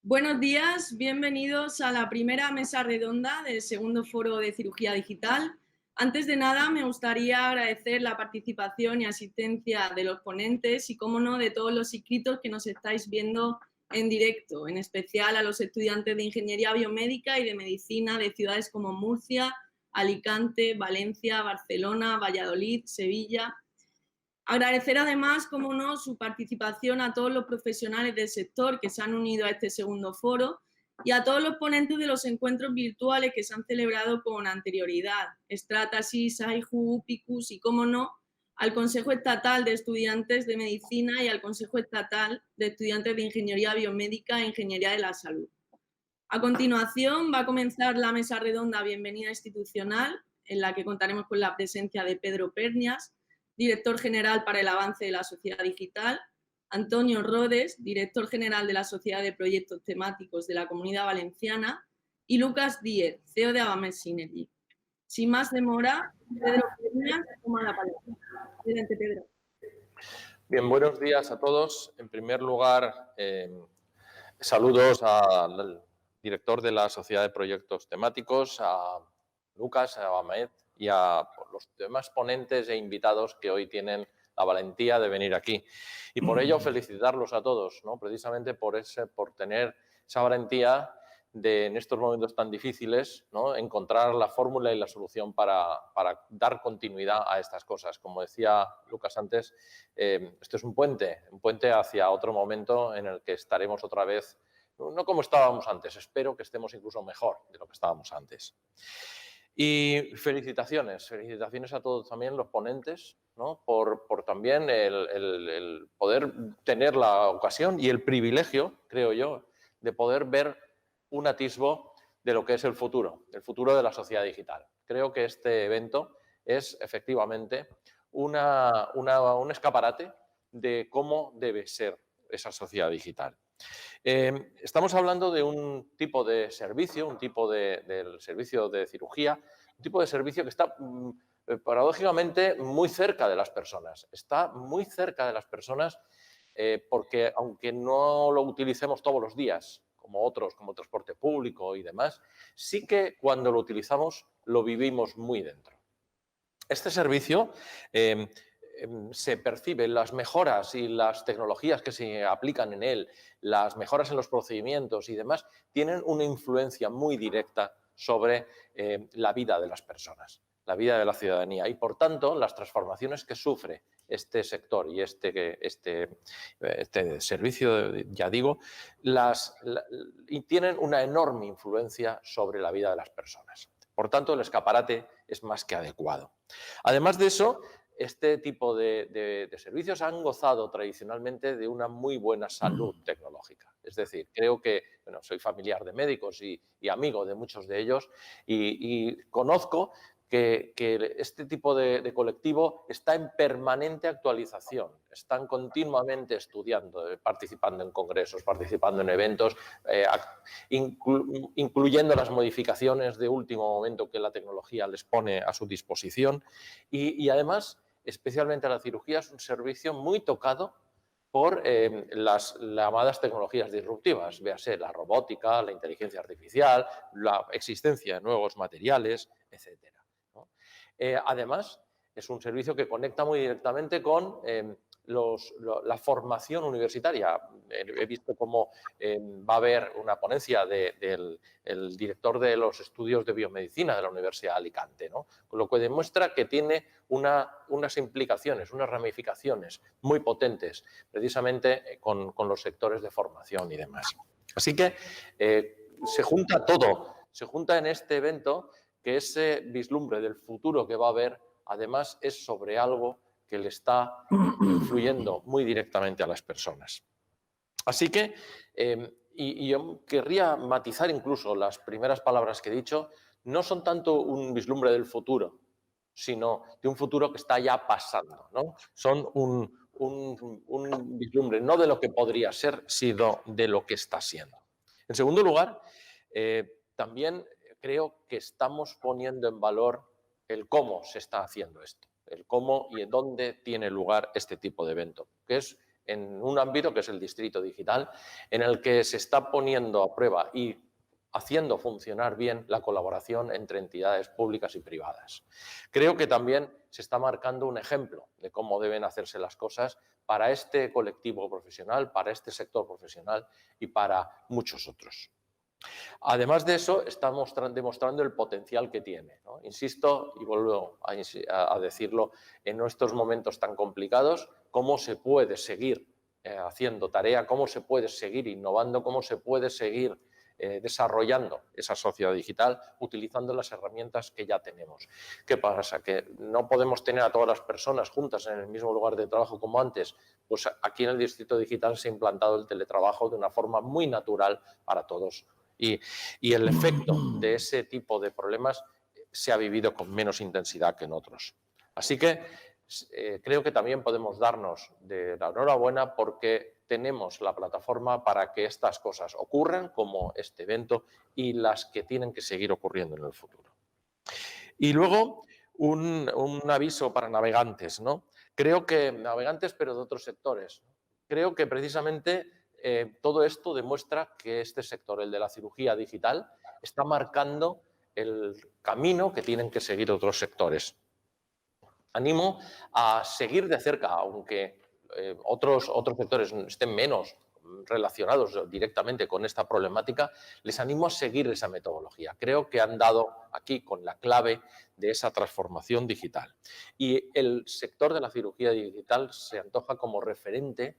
Buenos días, bienvenidos a la primera mesa redonda del segundo foro de cirugía digital. Antes de nada, me gustaría agradecer la participación y asistencia de los ponentes y, cómo no, de todos los inscritos que nos estáis viendo en directo, en especial a los estudiantes de Ingeniería Biomédica y de Medicina de ciudades como Murcia, Alicante, Valencia, Barcelona, Valladolid, Sevilla. Agradecer además, como no, su participación a todos los profesionales del sector que se han unido a este segundo foro y a todos los ponentes de los encuentros virtuales que se han celebrado con anterioridad, Stratasys, AIJU, PICUS y, como no, al Consejo Estatal de Estudiantes de Medicina y al Consejo Estatal de Estudiantes de Ingeniería Biomédica e Ingeniería de la Salud. A continuación va a comenzar la mesa redonda Bienvenida Institucional, en la que contaremos con la presencia de Pedro Pernias, director general para el avance de la sociedad digital, Antonio Rodes, director general de la Sociedad de Proyectos Temáticos de la Comunidad Valenciana, y Lucas Díez, CEO de Avamed Synergy. Sin más demora, Pedro Pernias toma la palabra. Adelante, Pedro. Bien, buenos días a todos. En primer lugar, saludos al director de la Sociedad de Proyectos Temáticos, a Lucas, a Avamed y a los demás ponentes e invitados que hoy tienen la valentía de venir aquí. Y por ello felicitarlos a todos, ¿no? Precisamente por tener esa valentía de, en estos momentos tan difíciles, ¿no?, encontrar la fórmula y la solución para dar continuidad a estas cosas. Como decía Lucas antes, esto es un puente hacia otro momento en el que estaremos otra vez, no como estábamos antes, espero que estemos incluso mejor de lo que estábamos antes. Y felicitaciones a todos también los ponentes, ¿no?, por también el poder tener la ocasión y el privilegio, creo yo, de poder ver un atisbo de lo que es el futuro de la sociedad digital. Creo que este evento es efectivamente un escaparate de cómo debe ser esa sociedad digital. Estamos hablando de un tipo de servicio, del servicio de cirugía, un tipo de servicio que está paradójicamente muy cerca de las personas. Está muy cerca de las personas porque, aunque no lo utilicemos todos los días, como otros, como transporte público y demás, sí que cuando lo utilizamos lo vivimos muy dentro. Este servicio se perciben las mejoras y las tecnologías que se aplican en él, las mejoras en los procedimientos y demás, tienen una influencia muy directa sobre la vida de las personas, la vida de la ciudadanía y, por tanto, las transformaciones que sufre este sector y este servicio, ya digo, y tienen una enorme influencia sobre la vida de las personas. Por tanto, el escaparate es más que adecuado. Además de eso, este tipo de servicios han gozado tradicionalmente de una muy buena salud tecnológica. Es decir, creo que, bueno, soy familiar de médicos y amigo de muchos de ellos y conozco que este tipo de colectivo está en permanente actualización, están continuamente estudiando, participando en congresos, participando en eventos, incluyendo las modificaciones de último momento que la tecnología les pone a su disposición y además, especialmente la cirugía, es un servicio muy tocado por las llamadas tecnologías disruptivas, véase la robótica, la inteligencia artificial, la existencia de nuevos materiales, etcétera. Además, es un servicio que conecta muy directamente con la formación universitaria. He visto cómo va a haber una ponencia del director de los estudios de biomedicina de la Universidad de Alicante, ¿no?, con lo que demuestra que tiene unas implicaciones, unas ramificaciones muy potentes, precisamente con los sectores de formación y demás. Así que se junta todo, se junta en este evento que ese vislumbre del futuro que va a haber, además, es sobre algo que le está influyendo muy directamente a las personas. Así que, y yo querría matizar incluso las primeras palabras que he dicho, no son tanto un vislumbre del futuro, sino de un futuro que está ya pasando, ¿no? Son un vislumbre, no de lo que podría ser, sino de lo que está siendo. En segundo lugar, también creo que estamos poniendo en valor el cómo se está haciendo esto, el cómo y en dónde tiene lugar este tipo de evento, que es en un ámbito que es el distrito digital, en el que se está poniendo a prueba y haciendo funcionar bien la colaboración entre entidades públicas y privadas. Creo que también se está marcando un ejemplo de cómo deben hacerse las cosas para este colectivo profesional, para este sector profesional y para muchos otros. Además de eso, estamos demostrando el potencial que tiene, ¿no? Insisto, y vuelvo a decirlo, en estos momentos tan complicados, cómo se puede seguir haciendo tarea, cómo se puede seguir innovando, cómo se puede seguir desarrollando esa sociedad digital utilizando las herramientas que ya tenemos. ¿Qué pasa? ¿Que no podemos tener a todas las personas juntas en el mismo lugar de trabajo como antes? Pues aquí en el Distrito Digital se ha implantado el teletrabajo de una forma muy natural para todos. Y el efecto de ese tipo de problemas se ha vivido con menos intensidad que en otros. Así que creo que también podemos darnos de la enhorabuena porque tenemos la plataforma para que estas cosas ocurran, como este evento, y las que tienen que seguir ocurriendo en el futuro. Y luego un aviso para navegantes, ¿no? Creo que navegantes, pero de otros sectores. Creo que precisamente todo esto demuestra que este sector, el de la cirugía digital, está marcando el camino que tienen que seguir otros sectores. Animo a seguir de cerca, aunque otros sectores estén menos relacionados directamente con esta problemática, les animo a seguir esa metodología. Creo que han dado aquí con la clave de esa transformación digital. Y el sector de la cirugía digital se antoja como referente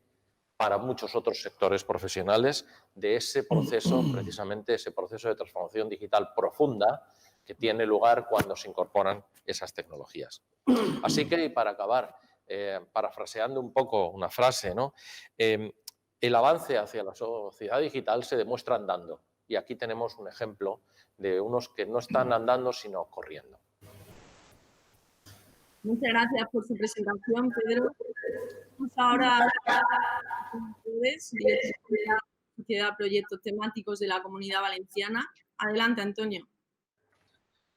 para muchos otros sectores profesionales de ese proceso, precisamente ese proceso de transformación digital profunda que tiene lugar cuando se incorporan esas tecnologías. Así que, y para acabar, parafraseando un poco una frase, ¿no? El avance hacia la sociedad digital se demuestra andando. Y aquí tenemos un ejemplo de unos que no están andando, sino corriendo. Muchas gracias por su presentación, Pedro. Vamos ahora a Sociedad de Proyectos Temáticos de la Comunidad Valenciana. Adelante, Antonio.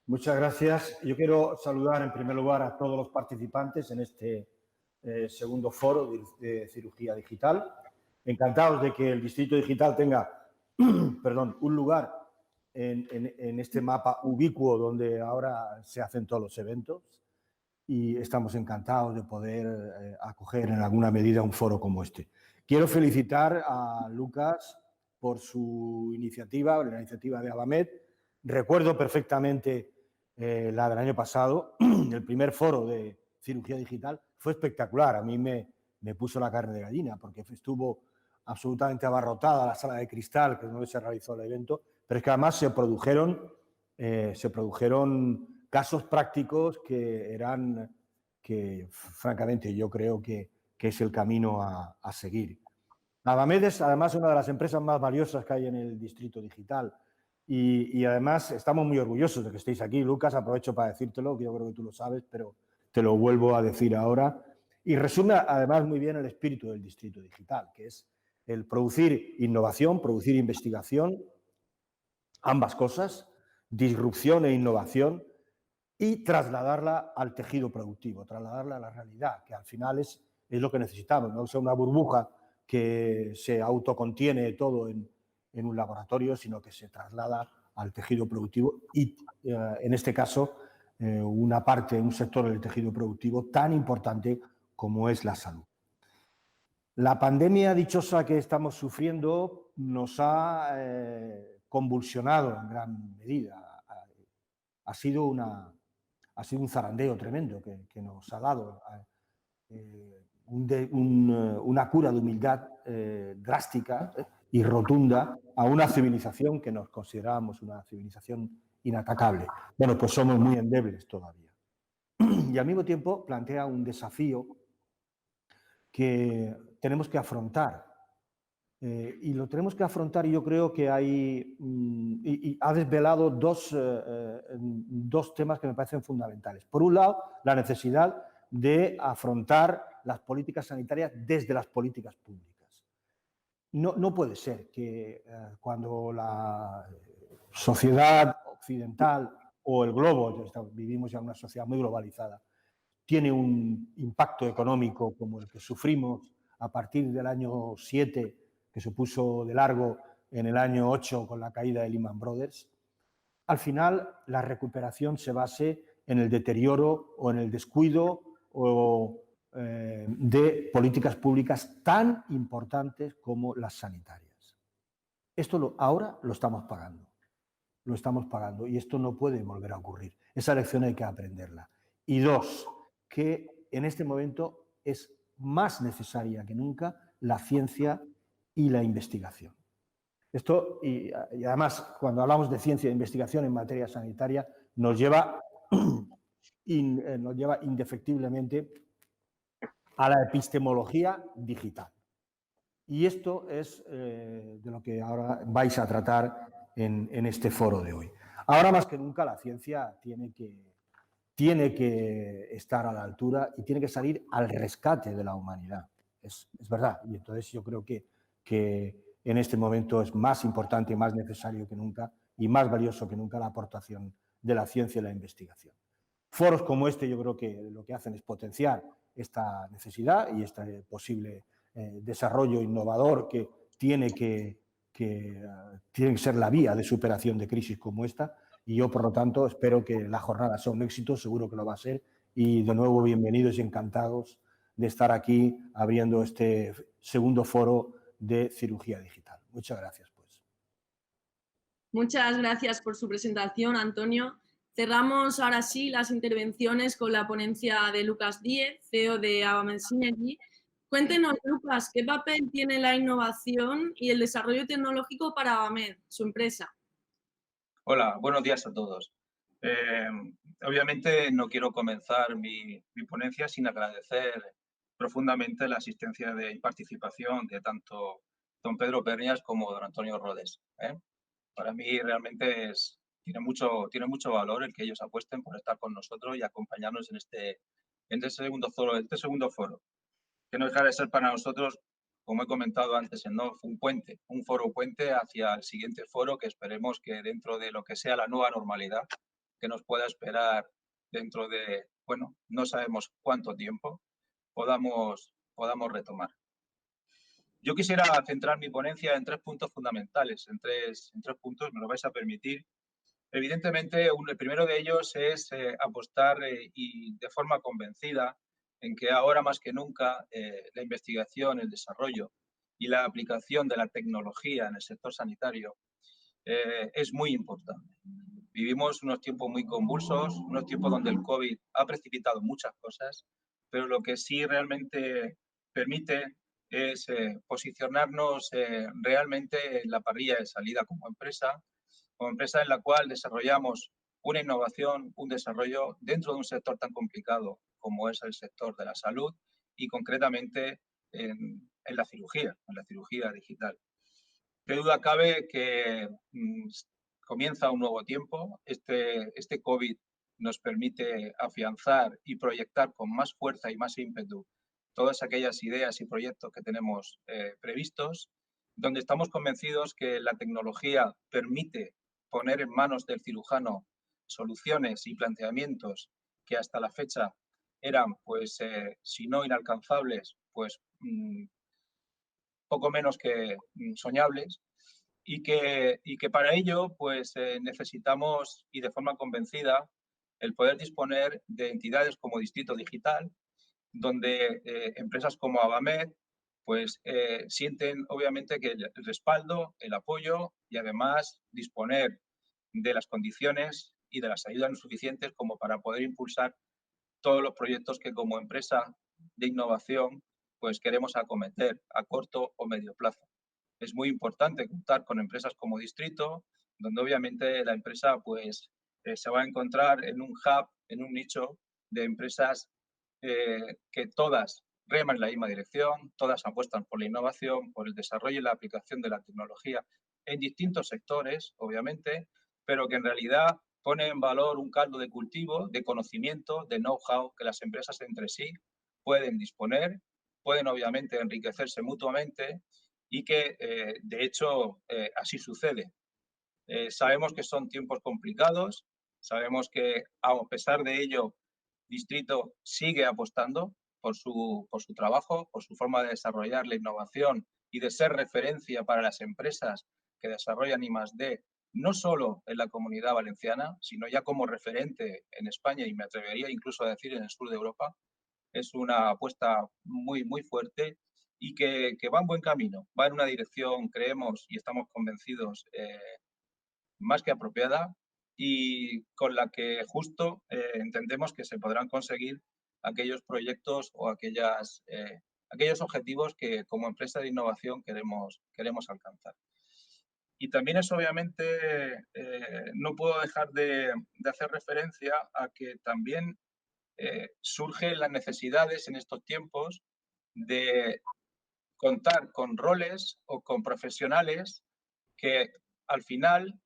Muchas gracias. Yo quiero saludar en primer lugar a todos los participantes en este segundo foro de cirugía digital. Encantados de que el Distrito Digital tenga un lugar en este mapa ubicuo donde ahora se hacen todos los eventos y estamos encantados de poder acoger en alguna medida un foro como este. Quiero felicitar a Lucas por su iniciativa, la iniciativa de Abamed. Recuerdo perfectamente la del año pasado, el primer foro de cirugía digital, fue espectacular. A mí me puso la carne de gallina porque estuvo absolutamente abarrotada la sala de cristal, que es donde se realizó el evento, pero es que además se produjeron casos prácticos que francamente yo creo que es el camino a seguir. Abamed es además una de las empresas más valiosas que hay en el Distrito Digital. Y además estamos muy orgullosos de que estéis aquí. Lucas, aprovecho para decírtelo, que yo creo que tú lo sabes, pero te lo vuelvo a decir ahora. Y resume además muy bien el espíritu del Distrito Digital, que es el producir innovación, producir investigación, ambas cosas, disrupción e innovación, y trasladarla al tejido productivo, trasladarla a la realidad, que al final es lo que necesitamos, no es una burbuja que se autocontiene todo en un laboratorio, sino que se traslada al tejido productivo y, en este caso, una parte, un sector del tejido productivo tan importante como es la salud. La pandemia dichosa que estamos sufriendo nos ha convulsionado en gran medida. Ha sido un zarandeo tremendo que nos ha dado una cura de humildad drástica y rotunda a una civilización que nos considerábamos una civilización inatacable. Bueno, pues somos muy endebles todavía. Y al mismo tiempo plantea un desafío que tenemos que afrontar Y lo tenemos que afrontar, y yo creo que hay, y ha desvelado dos temas que me parecen fundamentales. Por un lado, la necesidad de afrontar las políticas sanitarias desde las políticas públicas. No puede ser que cuando la sociedad occidental o el globo, vivimos ya en una sociedad muy globalizada, tiene un impacto económico como el que sufrimos a partir del año 7, que se puso de largo en el año 8 con la caída de Lehman Brothers, al final la recuperación se base en el deterioro o en el descuido de políticas públicas tan importantes como las sanitarias. Esto ahora lo estamos pagando. Lo estamos pagando y esto no puede volver a ocurrir. Esa lección hay que aprenderla. Y dos, que en este momento es más necesaria que nunca la ciencia y la investigación. Esto, y además, cuando hablamos de ciencia e investigación en materia sanitaria, nos lleva indefectiblemente a la epistemología digital. Y esto es de lo que ahora vais a tratar en este foro de hoy. Ahora más que nunca la ciencia tiene que estar a la altura y tiene que salir al rescate de la humanidad. Es verdad. Y entonces yo creo que en este momento es más importante y más necesario que nunca y más valioso que nunca la aportación de la ciencia y la investigación. Foros como este yo creo que lo que hacen es potenciar esta necesidad y este posible desarrollo innovador que tiene que ser la vía de superación de crisis como esta. Y yo, por lo tanto, espero que la jornada sea un éxito, seguro que lo va a ser. Y de nuevo, bienvenidos y encantados de estar aquí abriendo este segundo foro de cirugía digital. Muchas gracias, pues. Muchas gracias por su presentación, Antonio. Cerramos ahora sí las intervenciones con la ponencia de Lucas Díez, CEO de Avamed Synergy. Cuéntenos, Lucas, ¿qué papel tiene la innovación y el desarrollo tecnológico para Avamed, su empresa? Hola, buenos días a todos. Obviamente no quiero comenzar mi ponencia sin agradecer profundamente la asistencia y participación de tanto don Pedro Pernias como don Antonio Rodes. Para mí realmente tiene mucho valor el que ellos apuesten por estar con nosotros y acompañarnos en este segundo foro, que no deja de ser para nosotros, como he comentado antes, ¿no? Un foro puente hacia el siguiente foro que esperemos que dentro de lo que sea la nueva normalidad que nos pueda esperar dentro de, bueno, no sabemos cuánto tiempo, podamos retomar. Yo quisiera centrar mi ponencia en 3 puntos fundamentales, en tres puntos, me lo vais a permitir. Evidentemente, el primero de ellos es apostar y de forma convencida en que ahora más que nunca la investigación, el desarrollo y la aplicación de la tecnología en el sector sanitario es muy importante. Vivimos unos tiempos muy convulsos, unos tiempos donde el COVID ha precipitado muchas cosas, pero lo que sí realmente permite es posicionarnos realmente en la parrilla de salida como empresa en la cual desarrollamos una innovación, un desarrollo dentro de un sector tan complicado como es el sector de la salud y concretamente en la cirugía digital. Qué duda cabe que comienza un nuevo tiempo. Este COVID nos permite afianzar y proyectar con más fuerza y más ímpetu todas aquellas ideas y proyectos que tenemos previstos, donde estamos convencidos que la tecnología permite poner en manos del cirujano soluciones y planteamientos que hasta la fecha eran, pues, si no inalcanzables, pues poco menos que soñables, y que para ello pues necesitamos, y de forma convencida, el poder disponer de entidades como Distrito Digital, donde empresas como Avamed pues sienten obviamente que el respaldo, el apoyo y además disponer de las condiciones y de las ayudas suficientes como para poder impulsar todos los proyectos que como empresa de innovación pues queremos acometer a corto o medio plazo. Es muy importante contar con empresas como Distrito, donde obviamente la empresa pues se va a encontrar en un hub, en un nicho de empresas que todas reman en la misma dirección, todas apuestan por la innovación, por el desarrollo y la aplicación de la tecnología en distintos sectores, obviamente, pero que en realidad pone en valor un caldo de cultivo, de conocimiento, de know-how que las empresas entre sí pueden disponer, pueden obviamente enriquecerse mutuamente y que de hecho así sucede. Sabemos que son tiempos complicados, sabemos que a pesar de ello Distrito sigue apostando por su trabajo, por su forma de desarrollar la innovación y de ser referencia para las empresas que desarrollan I+D, no solo en la Comunidad Valenciana, sino ya como referente en España y me atrevería incluso a decir en el sur de Europa. Es una apuesta muy, muy fuerte y que va en buen camino, va en una dirección, creemos y estamos convencidos, más que apropiada y con la que justo entendemos que se podrán conseguir aquellos proyectos o aquellos objetivos que como empresa de innovación queremos alcanzar. Y también es obviamente, no puedo dejar de hacer referencia a que también surgen las necesidades en estos tiempos de contar con roles o con profesionales que al final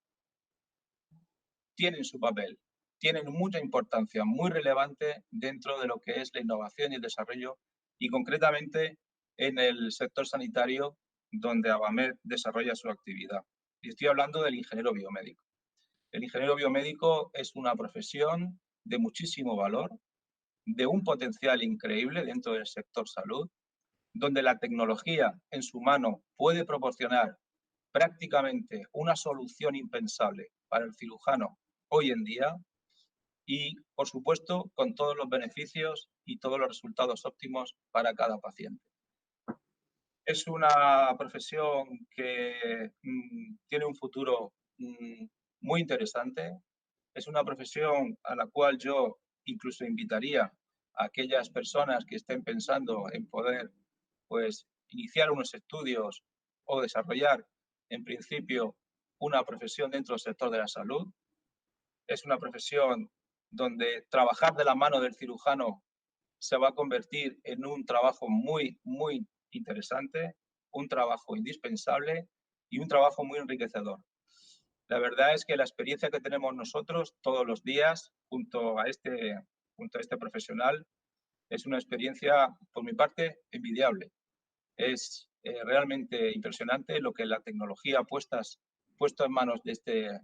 tienen su papel, tienen mucha importancia, muy relevante dentro de lo que es la innovación y el desarrollo y concretamente en el sector sanitario donde AVAMED desarrolla su actividad. Y estoy hablando del ingeniero biomédico. El ingeniero biomédico es una profesión de muchísimo valor, de un potencial increíble dentro del sector salud, donde la tecnología en su mano puede proporcionar prácticamente una solución impensable para el cirujano hoy en día y, por supuesto, con todos los beneficios y todos los resultados óptimos para cada paciente. Es una profesión que tiene un futuro muy interesante. Es una profesión a la cual yo incluso invitaría a aquellas personas que estén pensando en poder pues, iniciar unos estudios o desarrollar, en principio, una profesión dentro del sector de la salud. Es una profesión donde trabajar de la mano del cirujano se va a convertir en un trabajo muy, muy interesante, un trabajo indispensable y un trabajo muy enriquecedor. La verdad es que la experiencia que tenemos nosotros todos los días junto a este profesional es una experiencia, por mi parte, envidiable. Es realmente impresionante lo que la tecnología puesta en manos de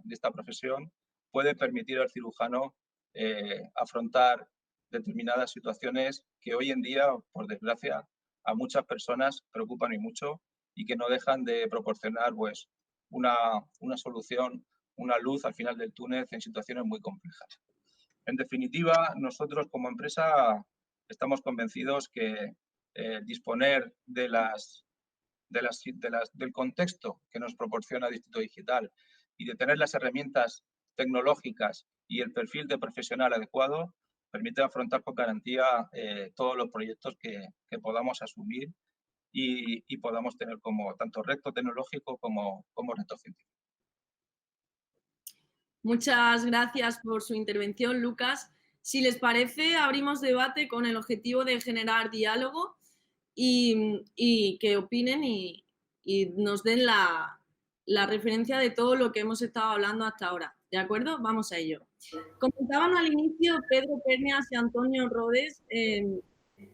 esta profesión puede permitir al cirujano afrontar determinadas situaciones que hoy en día, por desgracia, a muchas personas preocupan y mucho y que no dejan de proporcionar pues, una solución, una luz al final del túnel en situaciones muy complejas. En definitiva, nosotros como empresa estamos convencidos que disponer del contexto que nos proporciona Distrito Digital y de tener las herramientas tecnológicas y el perfil de profesional adecuado permite afrontar con garantía todos los proyectos que podamos asumir y podamos tener como tanto reto tecnológico como reto científico. Muchas gracias por su intervención, Lucas. Si les parece, abrimos debate con el objetivo de generar diálogo y que opinen y nos den la referencia de todo lo que hemos estado hablando hasta ahora. ¿De acuerdo? Vamos a ello. Comentaban al inicio Pedro Pernias y Antonio Rodes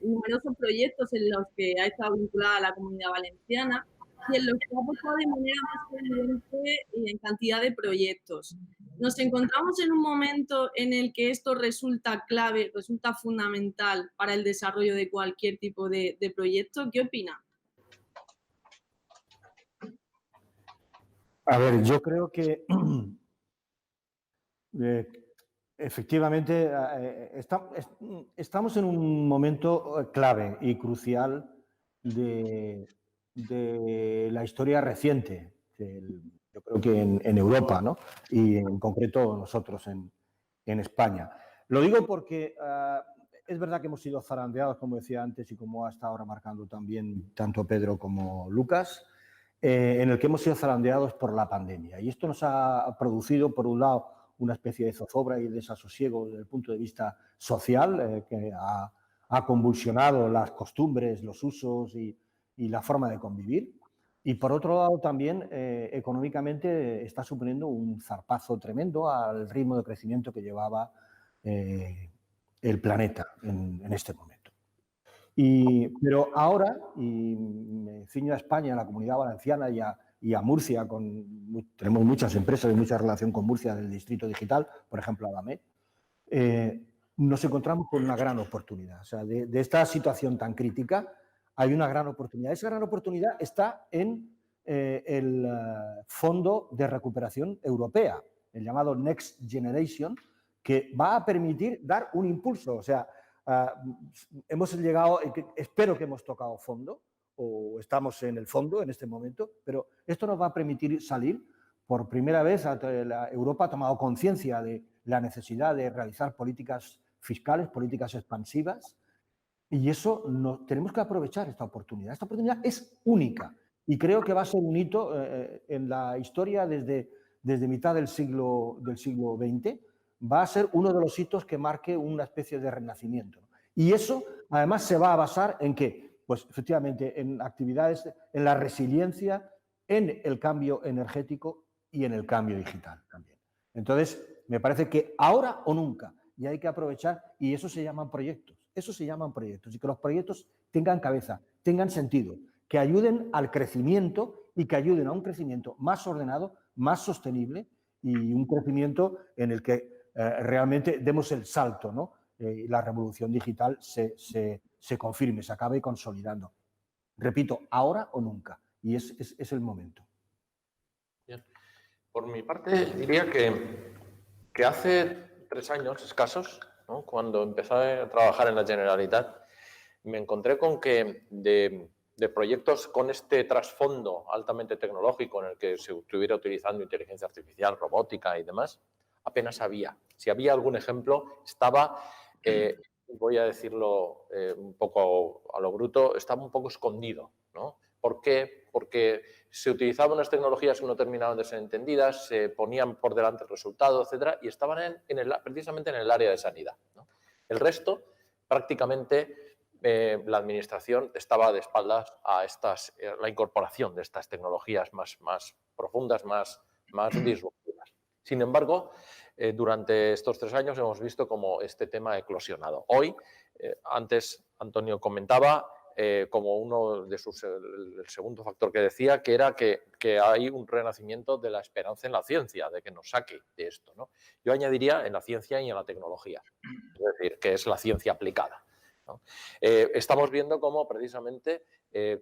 numerosos proyectos en los que ha estado vinculada la Comunidad Valenciana y en los que ha apostado de manera más evidente en cantidad de proyectos. Nos encontramos en un momento en el que esto resulta clave, resulta fundamental para el desarrollo de cualquier tipo de proyecto. ¿Qué opina? A ver, yo creo que efectivamente estamos en un momento clave y crucial de la historia reciente, yo creo que en Europa, ¿no? Y en concreto nosotros en España. Lo digo porque es verdad que hemos sido zarandeados, como decía antes y como ha estado remarcando también tanto Pedro como Lucas, en el que hemos sido zarandeados por la pandemia. Y esto nos ha producido, por un lado, una especie de zozobra y desasosiego desde el punto de vista social, que ha ha convulsionado las costumbres, los usos y la forma de convivir. Y por otro lado también económicamente está suponiendo un zarpazo tremendo al ritmo de crecimiento que llevaba el planeta en este momento. Pero ahora, y me ciño a España, a la Comunidad Valenciana y a Murcia, tenemos muchas empresas y mucha relación con Murcia del Distrito Digital, por ejemplo, Adamé, nos encontramos con una gran oportunidad. O sea, de esta situación tan crítica hay una gran oportunidad. Esa gran oportunidad está en el Fondo de Recuperación Europea, el llamado Next Generation, que va a permitir dar un impulso. O sea, hemos llegado, espero que hemos tocado fondo, o estamos en el fondo en este momento, pero esto nos va a permitir salir. Por primera vez Europa ha tomado conciencia de la necesidad de realizar políticas fiscales, políticas expansivas, y eso tenemos que aprovechar esta oportunidad. Esta oportunidad es única y creo que va a ser un hito en la historia desde mitad del siglo XX. Va a ser uno de los hitos que marque una especie de renacimiento. Y eso, además, se va a basar en ¿qué? Pues, efectivamente, en actividades, en la resiliencia, en el cambio energético y en el cambio digital también. Entonces, me parece que ahora o nunca, y hay que aprovechar, y eso se llaman proyectos. Eso se llaman proyectos, y que los proyectos tengan cabeza, tengan sentido, que ayuden al crecimiento y que ayuden a un crecimiento más ordenado, más sostenible y un crecimiento en el que realmente demos el salto, ¿no? La revolución digital se confirme, se acabe consolidando. Repito, ahora o nunca, y es el momento. Bien. Por mi parte, diría que hace 3 años escasos, ¿no?, cuando empecé a trabajar en la Generalitat, me encontré con que de proyectos con este trasfondo altamente tecnológico en el que se estuviera utilizando inteligencia artificial, robótica y demás, apenas había. Si había algún ejemplo, estaba, voy a decirlo un poco a lo bruto, estaba un poco escondido, ¿no? ¿Por qué? Porque se utilizaban unas tecnologías que no terminaban de ser entendidas, se ponían por delante el resultado, etcétera, y estaban precisamente en el área de sanidad, ¿no? El resto, prácticamente, la administración estaba de espaldas a la incorporación de estas tecnologías más profundas, más disruptivas. Sin embargo, durante estos 3 años hemos visto cómo este tema ha eclosionado. Hoy, antes Antonio comentaba, como uno de el segundo factor que decía, que era que hay un renacimiento de la esperanza en la ciencia, de que nos saque de esto, ¿no? Yo añadiría en la ciencia y en la tecnología, es decir, que es la ciencia aplicada, ¿no? Estamos viendo cómo precisamente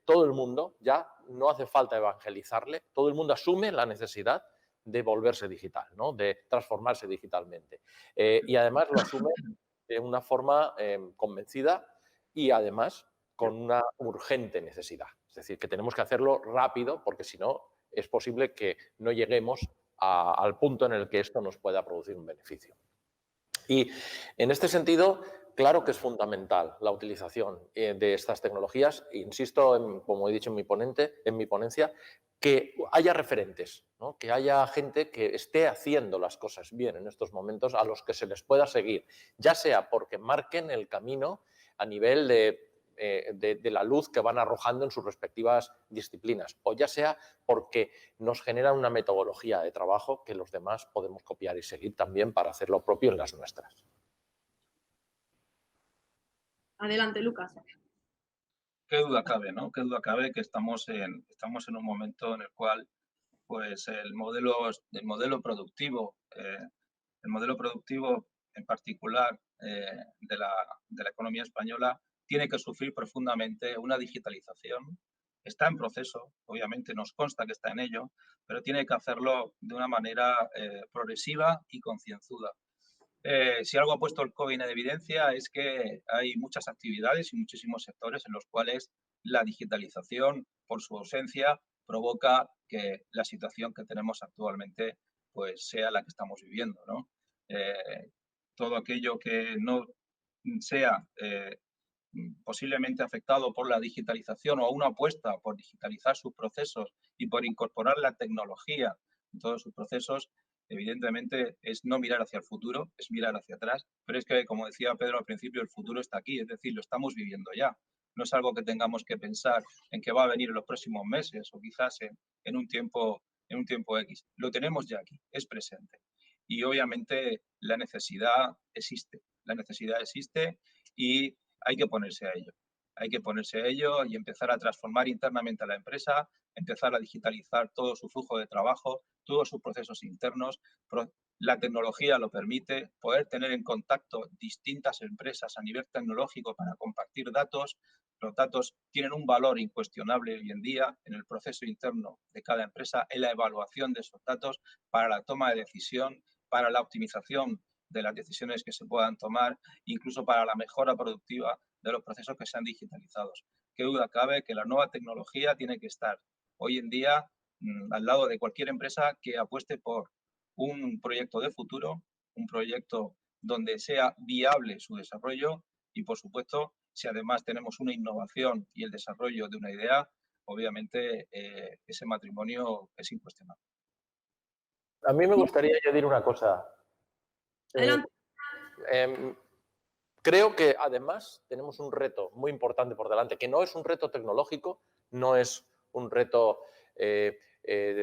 todo el mundo, ya no hace falta evangelizarle, todo el mundo asume la necesidad de volverse digital, ¿no?, de transformarse digitalmente. Y además lo asume de una forma convencida y además con una urgente necesidad. Es decir, que tenemos que hacerlo rápido porque si no es posible que no lleguemos al punto en el que esto nos pueda producir un beneficio. Y en este sentido, claro que es fundamental la utilización de estas tecnologías. Insisto, como he dicho en mi ponencia, que haya referentes, ¿no?, que haya gente que esté haciendo las cosas bien en estos momentos a los que se les pueda seguir, ya sea porque marquen el camino a nivel de la luz que van arrojando en sus respectivas disciplinas, o ya sea porque nos generan una metodología de trabajo que los demás podemos copiar y seguir también para hacer lo propio en las nuestras. Adelante, Lucas. Qué duda cabe, ¿no? Qué duda cabe que estamos en un momento en el cual, pues, el modelo productivo en particular de la economía española tiene que sufrir profundamente una digitalización. Está en proceso, obviamente nos consta que está en ello, pero tiene que hacerlo de una manera progresiva y concienzuda. Si algo ha puesto el COVID en evidencia es que hay muchas actividades y muchísimos sectores en los cuales la digitalización, por su ausencia, provoca que la situación que tenemos actualmente pues, sea la que estamos viviendo, ¿no? Todo aquello que no sea posiblemente afectado por la digitalización o una apuesta por digitalizar sus procesos y por incorporar la tecnología en todos sus procesos, evidentemente es no mirar hacia el futuro, es mirar hacia atrás, pero es que, como decía Pedro al principio, el futuro está aquí, es decir, lo estamos viviendo ya. No es algo que tengamos que pensar en que va a venir en los próximos meses o quizás en un tiempo X. Lo tenemos ya aquí, es presente. Y obviamente la necesidad existe y hay que ponerse a ello. Hay que ponerse a ello y empezar a transformar internamente a la empresa, empezar a digitalizar todo su flujo de trabajo, todos sus procesos internos. La tecnología lo permite, poder tener en contacto distintas empresas a nivel tecnológico para compartir datos. Los datos tienen un valor incuestionable hoy en día en el proceso interno de cada empresa, en la evaluación de esos datos para la toma de decisión, para la optimización de las decisiones que se puedan tomar, incluso para la mejora productiva de los procesos que sean digitalizados. Qué duda cabe que la nueva tecnología tiene que estar hoy en día al lado de cualquier empresa que apueste por un proyecto de futuro, un proyecto donde sea viable su desarrollo y, por supuesto, si además tenemos una innovación y el desarrollo de una idea, obviamente ese matrimonio es incuestionable. A mí me gustaría añadir una cosa. Adelante. Creo que además tenemos un reto muy importante por delante, que no es un reto tecnológico, no es un reto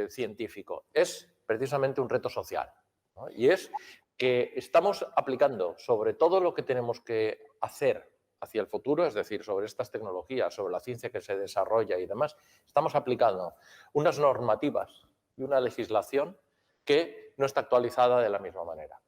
científico, es precisamente un reto social, ¿no? Y es que estamos aplicando sobre todo lo que tenemos que hacer hacia el futuro, es decir, sobre estas tecnologías, sobre la ciencia que se desarrolla y demás, estamos aplicando unas normativas y una legislación que no está actualizada de la misma manera.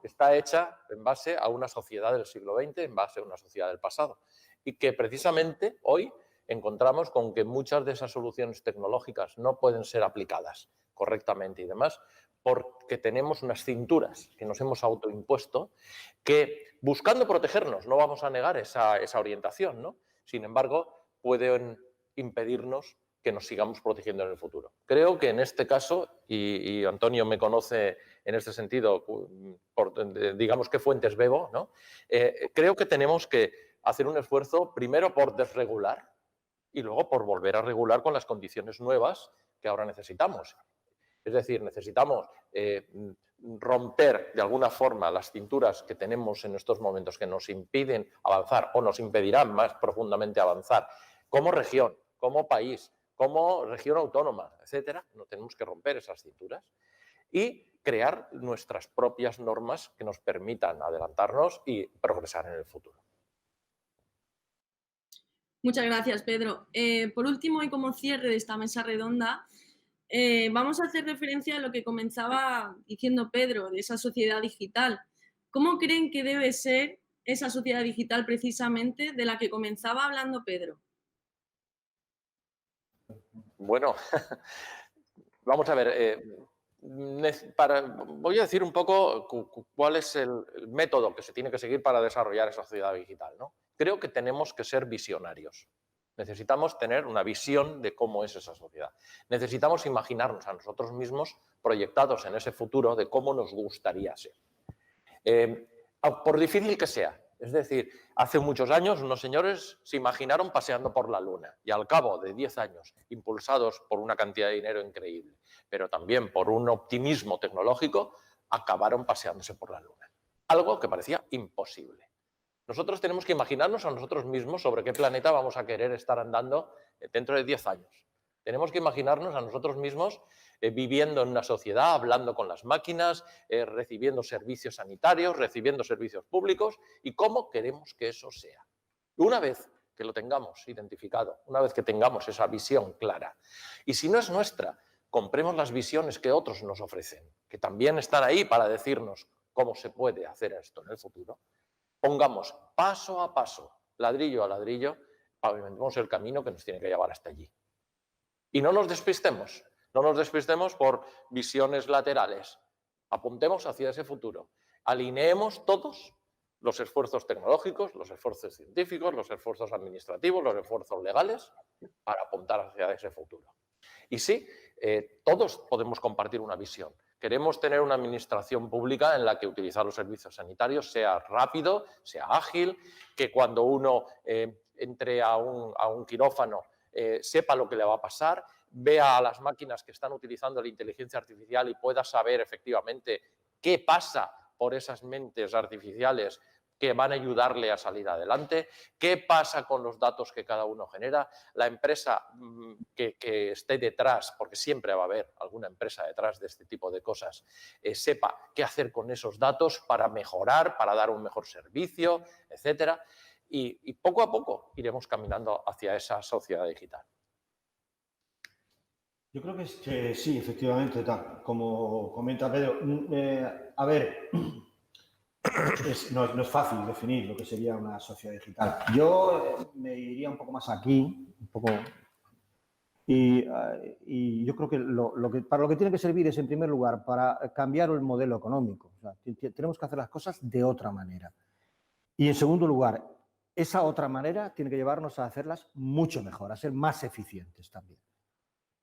Está hecha en base a una sociedad del siglo XX, en base a una sociedad del pasado. Y que precisamente hoy encontramos con que muchas de esas soluciones tecnológicas no pueden ser aplicadas correctamente y demás, porque tenemos unas cinturas que nos hemos autoimpuesto que, buscando protegernos, no vamos a negar esa orientación, ¿no? Sin embargo, pueden impedirnos que nos sigamos protegiendo en el futuro. Creo que en este caso, y Antonio me conoce en este sentido, digamos qué fuentes bebo, ¿no? Creo que tenemos que hacer un esfuerzo primero por desregular y luego por volver a regular con las condiciones nuevas que ahora necesitamos. Es decir, necesitamos romper de alguna forma las cinturas que tenemos en estos momentos que nos impiden avanzar o nos impedirán más profundamente avanzar como región, como país, como región autónoma, etcétera. No tenemos que romper esas cinturas y crear nuestras propias normas que nos permitan adelantarnos y progresar en el futuro. Muchas gracias, Pedro. Por último, y como cierre de esta mesa redonda, vamos a hacer referencia a lo que comenzaba diciendo Pedro, de esa sociedad digital. ¿Cómo creen que debe ser esa sociedad digital precisamente de la que comenzaba hablando Pedro? Bueno, vamos a ver, voy a decir un poco cuál es el método que se tiene que seguir para desarrollar esa sociedad digital, ¿no? Creo que tenemos que ser visionarios. Necesitamos tener una visión de cómo es esa sociedad. Necesitamos imaginarnos a nosotros mismos proyectados en ese futuro de cómo nos gustaría ser. Por difícil que sea. Es decir, hace muchos años unos señores se imaginaron paseando por la Luna y al cabo de 10 años, impulsados por una cantidad de dinero increíble, pero también por un optimismo tecnológico, acabaron paseándose por la Luna. Algo que parecía imposible. Nosotros tenemos que imaginarnos a nosotros mismos sobre qué planeta vamos a querer estar andando dentro de 10 años. Tenemos que imaginarnos a nosotros mismos viviendo en una sociedad, hablando con las máquinas, recibiendo servicios sanitarios, recibiendo servicios públicos y cómo queremos que eso sea. Una vez que lo tengamos identificado, una vez que tengamos esa visión clara, y si no es nuestra, compremos las visiones que otros nos ofrecen, que también están ahí para decirnos cómo se puede hacer esto en el futuro, pongamos paso a paso, ladrillo a ladrillo, pavimentemos el camino que nos tiene que llevar hasta allí. Y no nos despistemos por visiones laterales. Apuntemos hacia ese futuro. Alineemos todos los esfuerzos tecnológicos, los esfuerzos científicos, los esfuerzos administrativos, los esfuerzos legales para apuntar hacia ese futuro. Y sí, todos podemos compartir una visión. Queremos tener una administración pública en la que utilizar los servicios sanitarios sea rápido, sea ágil, que cuando uno entre a un quirófano sepa lo que le va a pasar, vea a las máquinas que están utilizando la inteligencia artificial y pueda saber efectivamente qué pasa por esas mentes artificiales que van a ayudarle a salir adelante, qué pasa con los datos que cada uno genera, la empresa que esté detrás, porque siempre va a haber alguna empresa detrás de este tipo de cosas, sepa qué hacer con esos datos para mejorar, para dar un mejor servicio, etcétera. Y poco a poco iremos caminando hacia esa sociedad digital. Yo creo que sí, efectivamente, tal, como comenta Pedro. A ver, no es fácil definir lo que sería una sociedad digital. Yo me iría un poco más aquí, un poco, y yo creo que, para lo que tiene que servir es, en primer lugar, para cambiar el modelo económico. O sea, tenemos que hacer las cosas de otra manera. Y, en segundo lugar, esa otra manera tiene que llevarnos a hacerlas mucho mejor, a ser más eficientes también.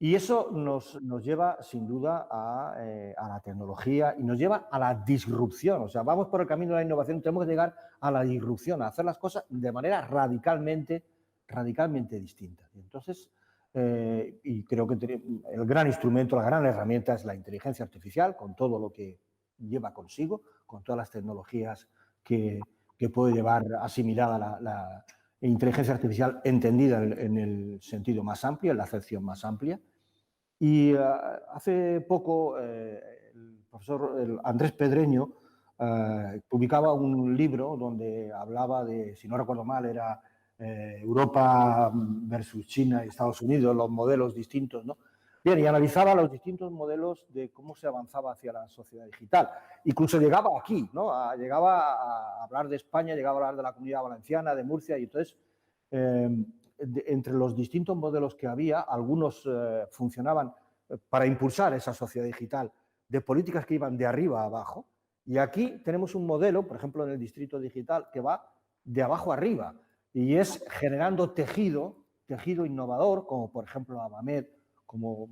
Y eso nos lleva, sin duda, a la tecnología y nos lleva a la disrupción. O sea, vamos por el camino de la innovación, tenemos que llegar a la disrupción, a hacer las cosas de manera radicalmente distinta. Y entonces, y creo que el gran instrumento, la gran herramienta es la inteligencia artificial, con todo lo que lleva consigo, con todas las tecnologías que puede llevar asimilada la inteligencia artificial entendida en el sentido más amplio, en la acepción más amplia. Y hace poco el profesor Andrés Pedreño publicaba un libro donde hablaba de, si no recuerdo mal, era Europa versus China y Estados Unidos, los modelos distintos, ¿no? Bien, y analizaba los distintos modelos de cómo se avanzaba hacia la sociedad digital. Incluso llegaba aquí, ¿no? Llegaba a hablar de España, llegaba a hablar de la Comunidad Valenciana, de Murcia, y entonces entre los distintos modelos que había, algunos funcionaban para impulsar esa sociedad digital de políticas que iban de arriba a abajo, y aquí tenemos un modelo, por ejemplo, en el distrito digital, que va de abajo a arriba, y es generando tejido innovador, como por ejemplo Avamed, como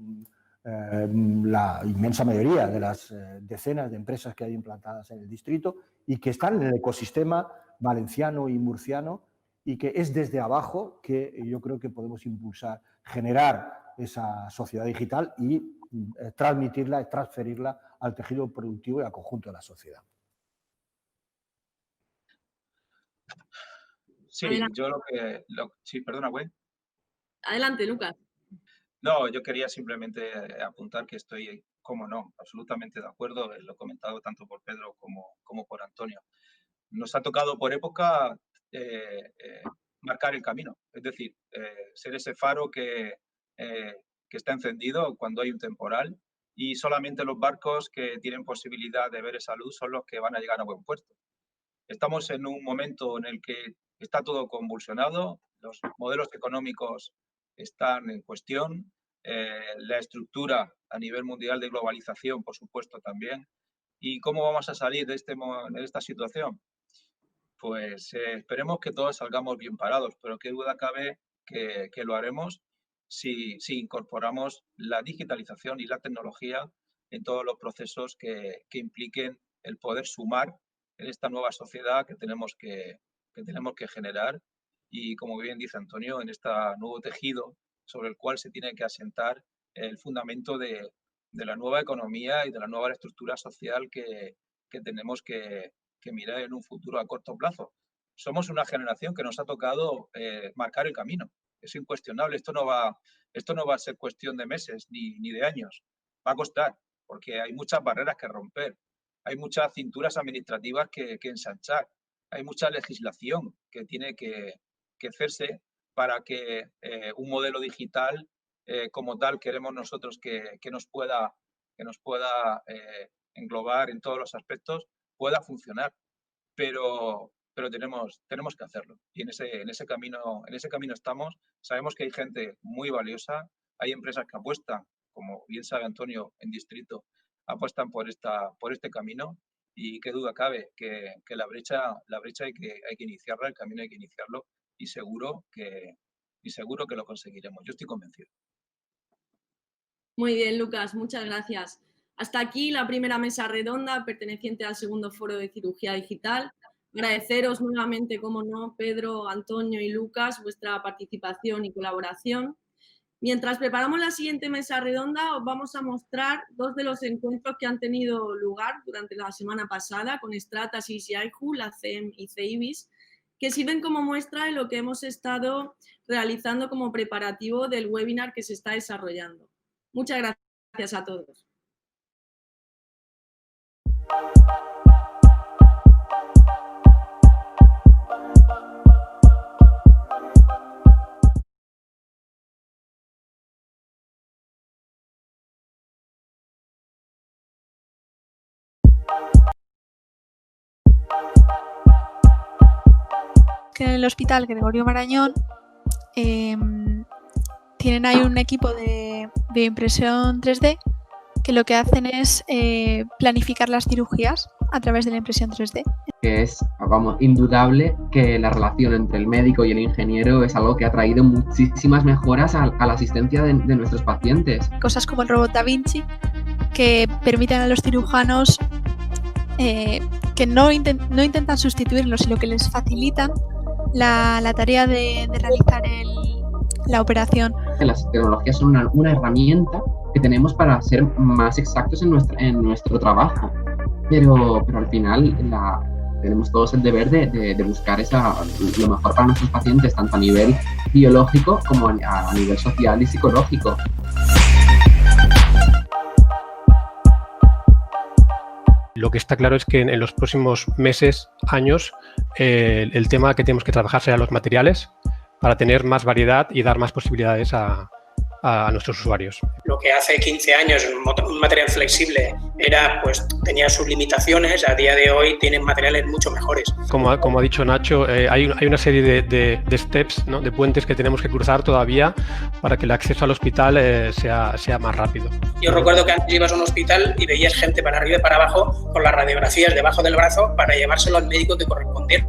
la inmensa mayoría de las decenas de empresas que hay implantadas en el distrito y que están en el ecosistema valenciano y murciano, y que es desde abajo que yo creo que podemos impulsar, generar esa sociedad digital y transmitirla y transferirla al tejido productivo y al conjunto de la sociedad. Sí, Adelante. yo sí, perdona, güey. Adelante, Lucas. No, yo quería simplemente apuntar que estoy, como no, absolutamente de acuerdo, lo he comentado tanto por Pedro como por Antonio. Nos ha tocado por época marcar el camino, es decir, ser ese faro que está encendido cuando hay un temporal, y solamente los barcos que tienen posibilidad de ver esa luz son los que van a llegar a buen puerto. Estamos en un momento en el que está todo convulsionado, los modelos económicos están en cuestión, la estructura a nivel mundial de globalización, por supuesto, también. ¿Y cómo vamos a salir de esta situación? Pues esperemos que todos salgamos bien parados, pero qué duda cabe que lo haremos si incorporamos la digitalización y la tecnología en todos los procesos que impliquen el poder sumar en esta nueva sociedad que tenemos que generar, y, como bien dice Antonio, en este nuevo tejido sobre el cual se tiene que asentar el fundamento de la nueva economía y de la nueva estructura social que tenemos que mirar en un futuro a corto plazo. Somos una generación que nos ha tocado marcar el camino. Es incuestionable. Esto no va a ser cuestión de meses ni de años. Va a costar, porque hay muchas barreras que romper. Hay muchas cinturas administrativas que ensanchar. Hay mucha legislación que tiene que hacerse para que un modelo digital como tal queremos nosotros que nos pueda englobar en todos los aspectos, pueda funcionar. Pero tenemos que hacerlo. Y en ese camino estamos. Sabemos que hay gente muy valiosa, hay empresas que apuestan, como bien sabe Antonio, en distrito, apuestan por este camino, y qué duda cabe que la brecha hay que iniciarla, el camino hay que iniciarlo, y seguro que lo conseguiremos. Yo estoy convencido. Muy bien, Lucas, muchas gracias. Hasta aquí la primera mesa redonda perteneciente al segundo foro de cirugía digital. Agradeceros nuevamente, como no, Pedro, Antonio y Lucas, vuestra participación y colaboración. Mientras preparamos la siguiente mesa redonda, os vamos a mostrar dos de los encuentros que han tenido lugar durante la semana pasada con Stratasys y IHU, la CEM y CEIBIS, que sirven como muestra de lo que hemos estado realizando como preparativo del webinar que se está desarrollando. Muchas gracias a todos. Que en el Hospital Gregorio Marañón tienen ahí un equipo de impresión 3D que lo que hacen es planificar las cirugías a través de la impresión 3D. Que es, vamos, indudable que la relación entre el médico y el ingeniero es algo que ha traído muchísimas mejoras a la asistencia de nuestros pacientes. Cosas como el robot Da Vinci, que permiten a los cirujanos que no intentan sustituirlos, sino que les facilitan la tarea de realizar la operación. Las tecnologías son una herramienta que tenemos para ser más exactos en nuestro trabajo, pero al final tenemos todos el deber de buscar lo mejor para nuestros pacientes, tanto a nivel biológico como a nivel social y psicológico. Lo que está claro es que en los próximos meses, años, el tema que tenemos que trabajar será los materiales para tener más variedad y dar más posibilidades a nuestros usuarios. Lo que hace 15 años un material flexible tenía sus limitaciones, a día de hoy tienen materiales mucho mejores. Como ha dicho Nacho, hay una serie de steps, ¿no?, de puentes que tenemos que cruzar todavía para que el acceso al hospital sea más rápido. Yo recuerdo que antes ibas a un hospital y veías gente para arriba y para abajo con las radiografías debajo del brazo para llevárselo al médico que correspondiera.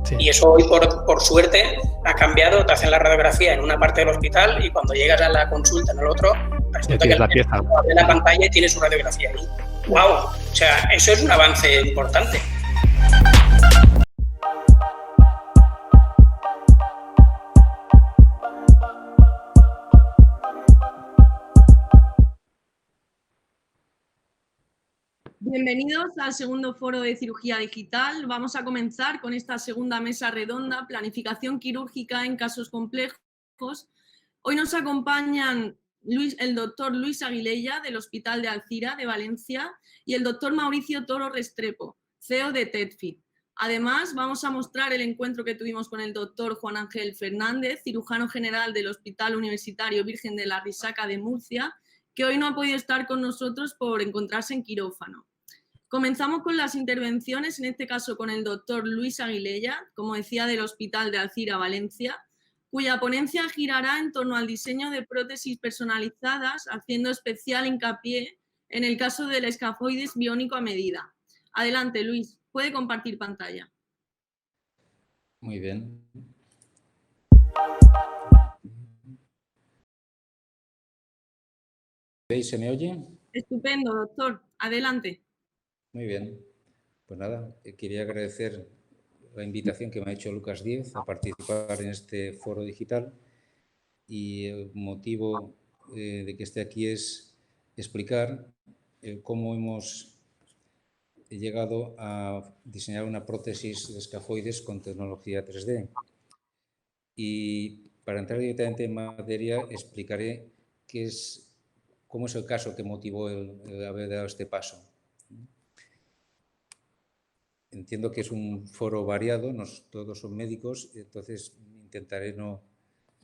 Sí. Y eso hoy, por suerte, ha cambiado. Te hacen la radiografía en una parte del hospital y cuando llegas a la consulta en el otro, resulta que abre la pantalla y tiene su radiografía ahí. ¡Wow! O sea, eso es un avance importante. Bienvenidos al segundo foro de cirugía digital. Vamos a comenzar con esta segunda mesa redonda, planificación quirúrgica en casos complejos. Hoy nos acompañan el doctor Luis Aguilella del Hospital de Alcira de Valencia y el doctor Mauricio Toro Restrepo, CEO de TEDFIT. Además, vamos a mostrar el encuentro que tuvimos con el doctor Juan Ángel Fernández, cirujano general del Hospital Universitario Virgen de la Risaca de Murcia, que hoy no ha podido estar con nosotros por encontrarse en quirófano. Comenzamos con las intervenciones, en este caso con el doctor Luis Aguilella, como decía, del Hospital de Alcira, Valencia, cuya ponencia girará en torno al diseño de prótesis personalizadas, haciendo especial hincapié en el caso del escafoides biónico a medida. Adelante, Luis, puede compartir pantalla. Muy bien. ¿Veis? ¿Se me oye? Estupendo, doctor. Adelante. Muy bien. Pues nada, quería agradecer la invitación que me ha hecho Lucas Díez a participar en este foro digital y el motivo de que esté aquí es explicar cómo hemos llegado a diseñar una prótesis de escafoides con tecnología 3D. Y para entrar directamente en materia explicaré cómo es el caso que motivó el haber dado este paso. Entiendo que es un foro variado, no todos son médicos, entonces intentaré no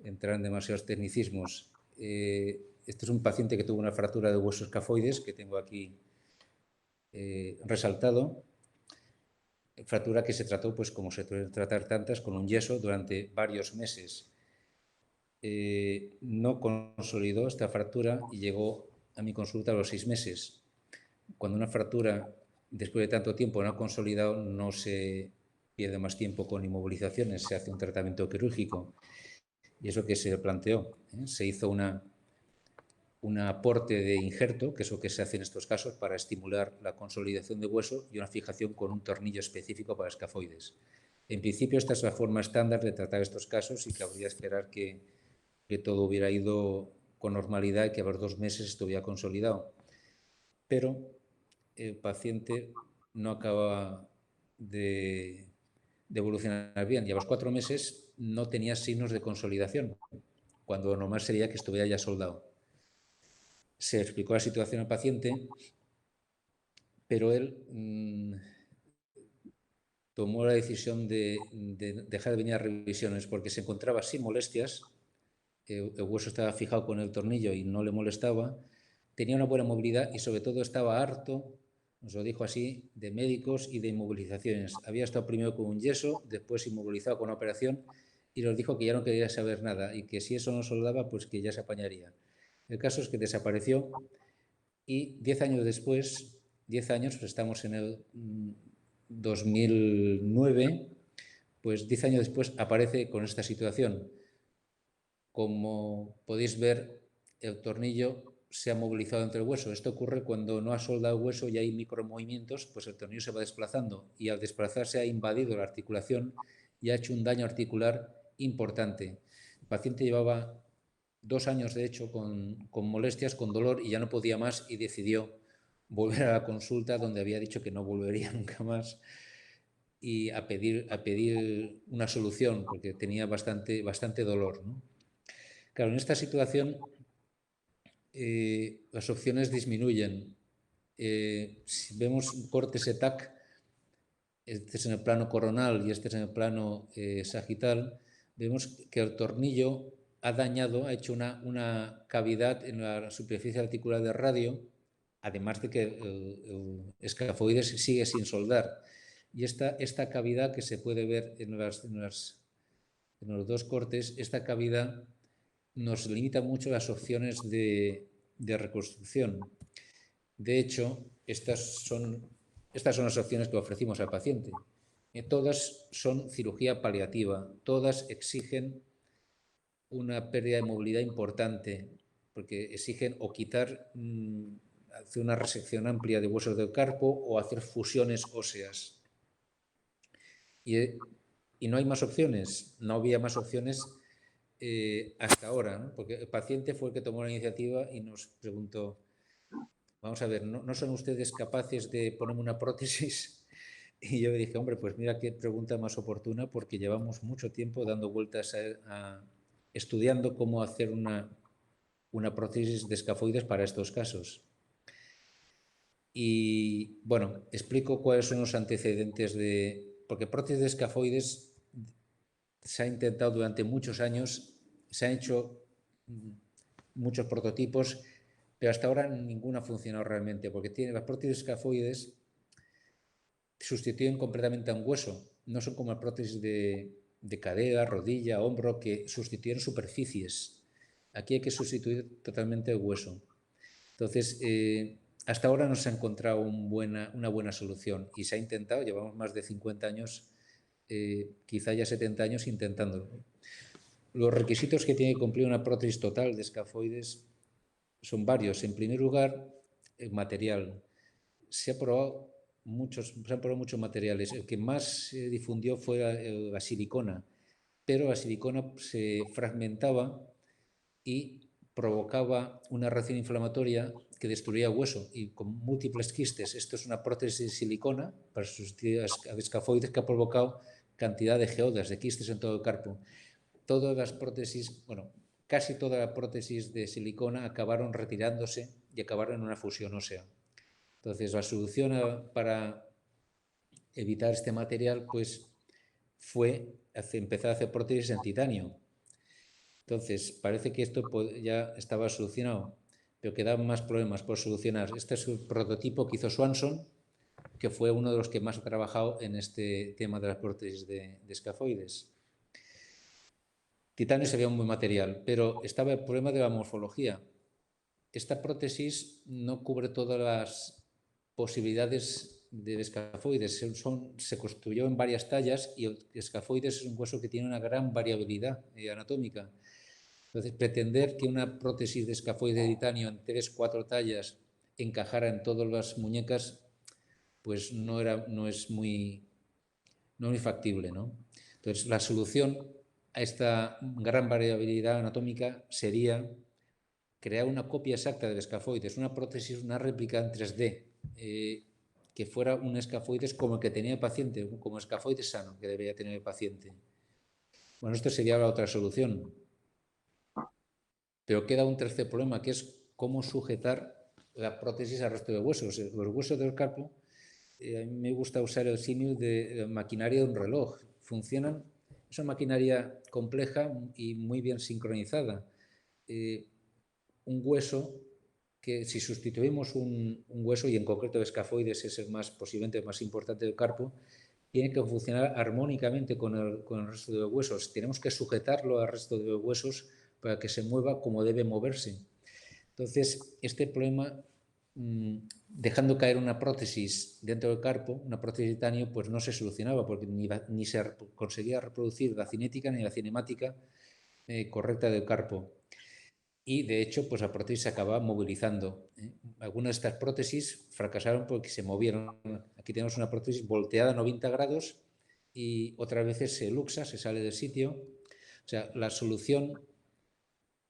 entrar en demasiados tecnicismos. Este es un paciente que tuvo una fractura de hueso escafoides, que tengo aquí resaltado. Fractura que se trató, pues como se suelen tratar tantas, con un yeso durante varios meses. No consolidó esta fractura y llegó a mi consulta a los 6 meses. Cuando una fractura, después de tanto tiempo, no ha consolidado, no se pierde más tiempo con inmovilizaciones, se hace un tratamiento quirúrgico. Y eso que se planteó, se hizo un aporte de injerto, que es lo que se hace en estos casos para estimular la consolidación de hueso, y una fijación con un tornillo específico para escafoides. En principio, esta es la forma estándar de tratar estos casos y cabría esperar que todo hubiera ido con normalidad y que a los 2 meses estuviera consolidado. Pero el paciente no acababa de evolucionar bien y a los 4 meses no tenía signos de consolidación, cuando lo normal sería que estuviera ya soldado. Se explicó la situación al paciente, pero él tomó la decisión de dejar de venir a revisiones porque se encontraba sin molestias, el hueso estaba fijado con el tornillo y no le molestaba, tenía una buena movilidad y sobre todo estaba harto, nos lo dijo así, de médicos y de inmovilizaciones. Había estado primero con un yeso, después inmovilizado con una operación y nos dijo que ya no quería saber nada y que si eso no soldaba, pues que ya se apañaría. El caso es que desapareció y 10 años después, 10 años, pues estamos en el 2009, pues 10 años después aparece con esta situación. Como podéis ver, el tornillo se ha movilizado entre el hueso. Esto ocurre cuando no ha soldado el hueso y hay micromovimientos, pues el tornillo se va desplazando y al desplazarse ha invadido la articulación y ha hecho un daño articular importante. El paciente llevaba 2 años, de hecho, con molestias, con dolor y ya no podía más y decidió volver a la consulta donde había dicho que no volvería nunca más y a pedir una solución porque tenía bastante dolor, ¿no? Claro, en esta situación las opciones disminuyen. Si vemos cortes ETAC, este es en el plano coronal y este es en el plano sagital, vemos que el tornillo ha dañado, ha hecho una cavidad en la superficie articular del radio, además de que el escafoides sigue sin soldar. Y esta cavidad que se puede ver en los 2 cortes, esta cavidad nos limita mucho las opciones de reconstrucción. De hecho, estas son las opciones que ofrecimos al paciente. Todas son cirugía paliativa, todas exigen una pérdida de movilidad importante, porque exigen o quitar, hacer una resección amplia de huesos del carpo o hacer fusiones óseas. Y no hay más opciones, no había más opciones hasta ahora, ¿no? Porque el paciente fue el que tomó la iniciativa y nos preguntó, vamos a ver, ¿no son ustedes capaces de ponerme una prótesis? Y yo le dije, hombre, pues mira qué pregunta más oportuna, porque llevamos mucho tiempo dando vueltas estudiando cómo hacer una prótesis de escafoides para estos casos. Y bueno, explico cuáles son los antecedentes porque prótesis de escafoides se ha intentado durante muchos años, se han hecho muchos prototipos, pero hasta ahora ninguna ha funcionado realmente, porque las prótesis escafoides sustituyen completamente a un hueso, no son como las prótesis de cadera, rodilla, hombro, que sustituyen superficies. Aquí hay que sustituir totalmente el hueso. Entonces, hasta ahora no se ha encontrado una buena solución y se ha intentado, llevamos más de 50 años, quizá ya 70 años intentándolo. Los requisitos que tiene que cumplir una prótesis total de escafoides son varios. En primer lugar, el material. Se han probado muchos materiales. El que más se difundió fue la silicona, pero la silicona se fragmentaba y provocaba una reacción inflamatoria que destruía el hueso y con múltiples quistes. Esto es una prótesis de silicona para sustituir a escafoides que ha provocado cantidad de geodas, de quistes en todo el carpo. Todas las prótesis, bueno, casi toda la prótesis de silicona acabaron retirándose y acabaron en una fusión ósea. Entonces, la solución para evitar este material pues, fue empezar a hacer prótesis en titanio. Entonces, parece que esto ya estaba solucionado, pero quedaban más problemas por solucionar. Este es el prototipo que hizo Swanson, que fue uno de los que más ha trabajado en este tema de las prótesis de escafoides. Titanio sería un buen material, pero estaba el problema de la morfología. Esta prótesis no cubre todas las posibilidades de escafoides. Se construyó en varias tallas y el escafoides es un hueso que tiene una gran variabilidad anatómica. Entonces, pretender que una prótesis de escafoide de titanio en 3 o 4 tallas encajara en todas las muñecas, pues no es muy factible, ¿no? Entonces, la solución a esta gran variabilidad anatómica sería crear una copia exacta del escafoides, una prótesis, una réplica en 3D, que fuera un escafoides como el que tenía el paciente, como escafoides sano que debería tener el paciente. Bueno, esto sería la otra solución. Pero queda un tercer problema, que es cómo sujetar la prótesis al resto de huesos. Los huesos del carpo, a mí me gusta usar el símil de maquinaria de un reloj. Funcionan, es una maquinaria compleja y muy bien sincronizada. Un hueso que si sustituimos un hueso, y en concreto el escafoides es posiblemente el más importante del carpo, tiene que funcionar armónicamente con el resto de los huesos. Tenemos que sujetarlo al resto de los huesos para que se mueva como debe moverse. Entonces, este problema, dejando caer una prótesis dentro del carpo, una prótesis de titanio, pues no se solucionaba porque ni se conseguía reproducir la cinética ni la cinemática correcta del carpo. Y, de hecho, pues la prótesis se acaba movilizando. Algunas de estas prótesis fracasaron porque se movieron. Aquí tenemos una prótesis volteada a 90 grados y otras veces se luxa, se sale del sitio. O sea, la solución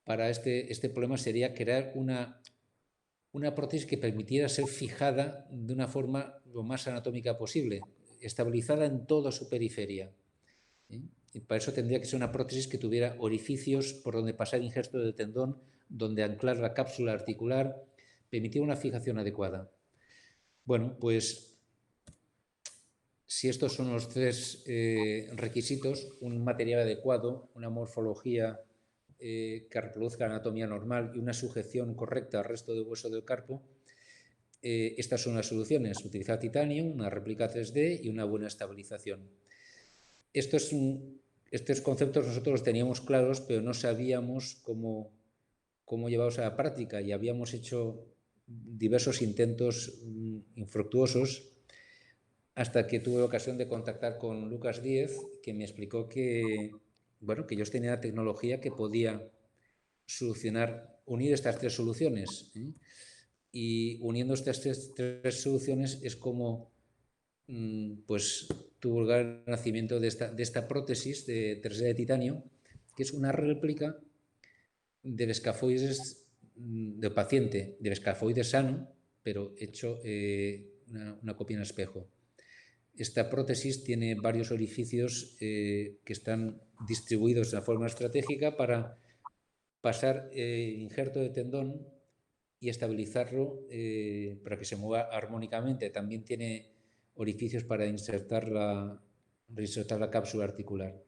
para este problema sería crear una prótesis que permitiera ser fijada de una forma lo más anatómica posible, estabilizada en toda su periferia. Y para eso tendría que ser una prótesis que tuviera orificios por donde pasar injerto del tendón, donde anclar la cápsula articular, permitir una fijación adecuada. Bueno, pues si estos son los tres requisitos, un material adecuado, una morfología que reproduzca la anatomía normal y una sujeción correcta al resto del hueso del carpo, estas son las soluciones: utilizar titanio, una réplica 3D y una buena estabilización. Estos conceptos nosotros los teníamos claros, pero no sabíamos cómo llevarlos a la práctica, y habíamos hecho diversos intentos infructuosos hasta que tuve ocasión de contactar con Lucas Díez, que me explicó que ellos tenían la tecnología que podía unir estas tres soluciones. Y uniendo estas tres soluciones es como pues tuvo lugar el nacimiento de esta prótesis de 3D de titanio, que es una réplica del escafoides del paciente, del escafoides sano, pero hecho una copia en espejo. Esta prótesis tiene varios orificios que están distribuidos de forma estratégica para pasar injerto de tendón y estabilizarlo para que se mueva armónicamente. También tiene orificios para reinsertar la cápsula articular.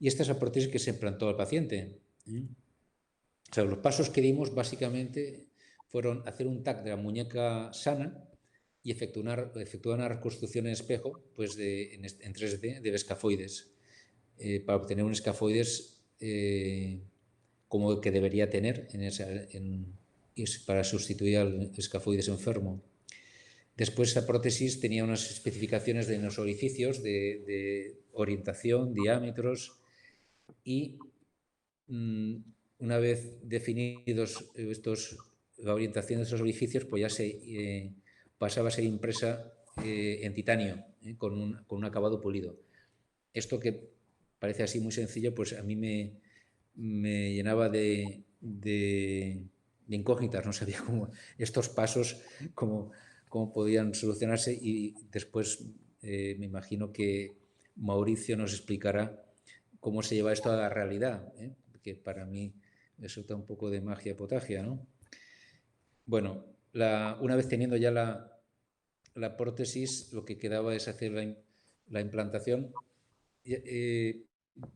Y esta es la prótesis que se implantó al paciente. O sea, los pasos que dimos básicamente fueron hacer un TAC de la muñeca sana y efectuar una reconstrucción en espejo en 3D del escafoides para obtener un escafoides como el que debería tener para sustituir al escafoides enfermo. Después, esa prótesis tenía unas especificaciones de los orificios, de orientación, diámetros, y una vez definidos la orientación de esos orificios, pues ya se pasaba a ser impresa en titanio, con un acabado pulido. Esto, que parece así muy sencillo, pues a mí me llenaba de incógnitas. No sabía cómo estos pasos cómo podían solucionarse, y después me imagino que Mauricio nos explicará cómo se lleva esto a la realidad, que para mí resulta un poco de magia potagia, ¿no? Bueno, una vez teniendo ya la prótesis, lo que quedaba es hacer la implantación.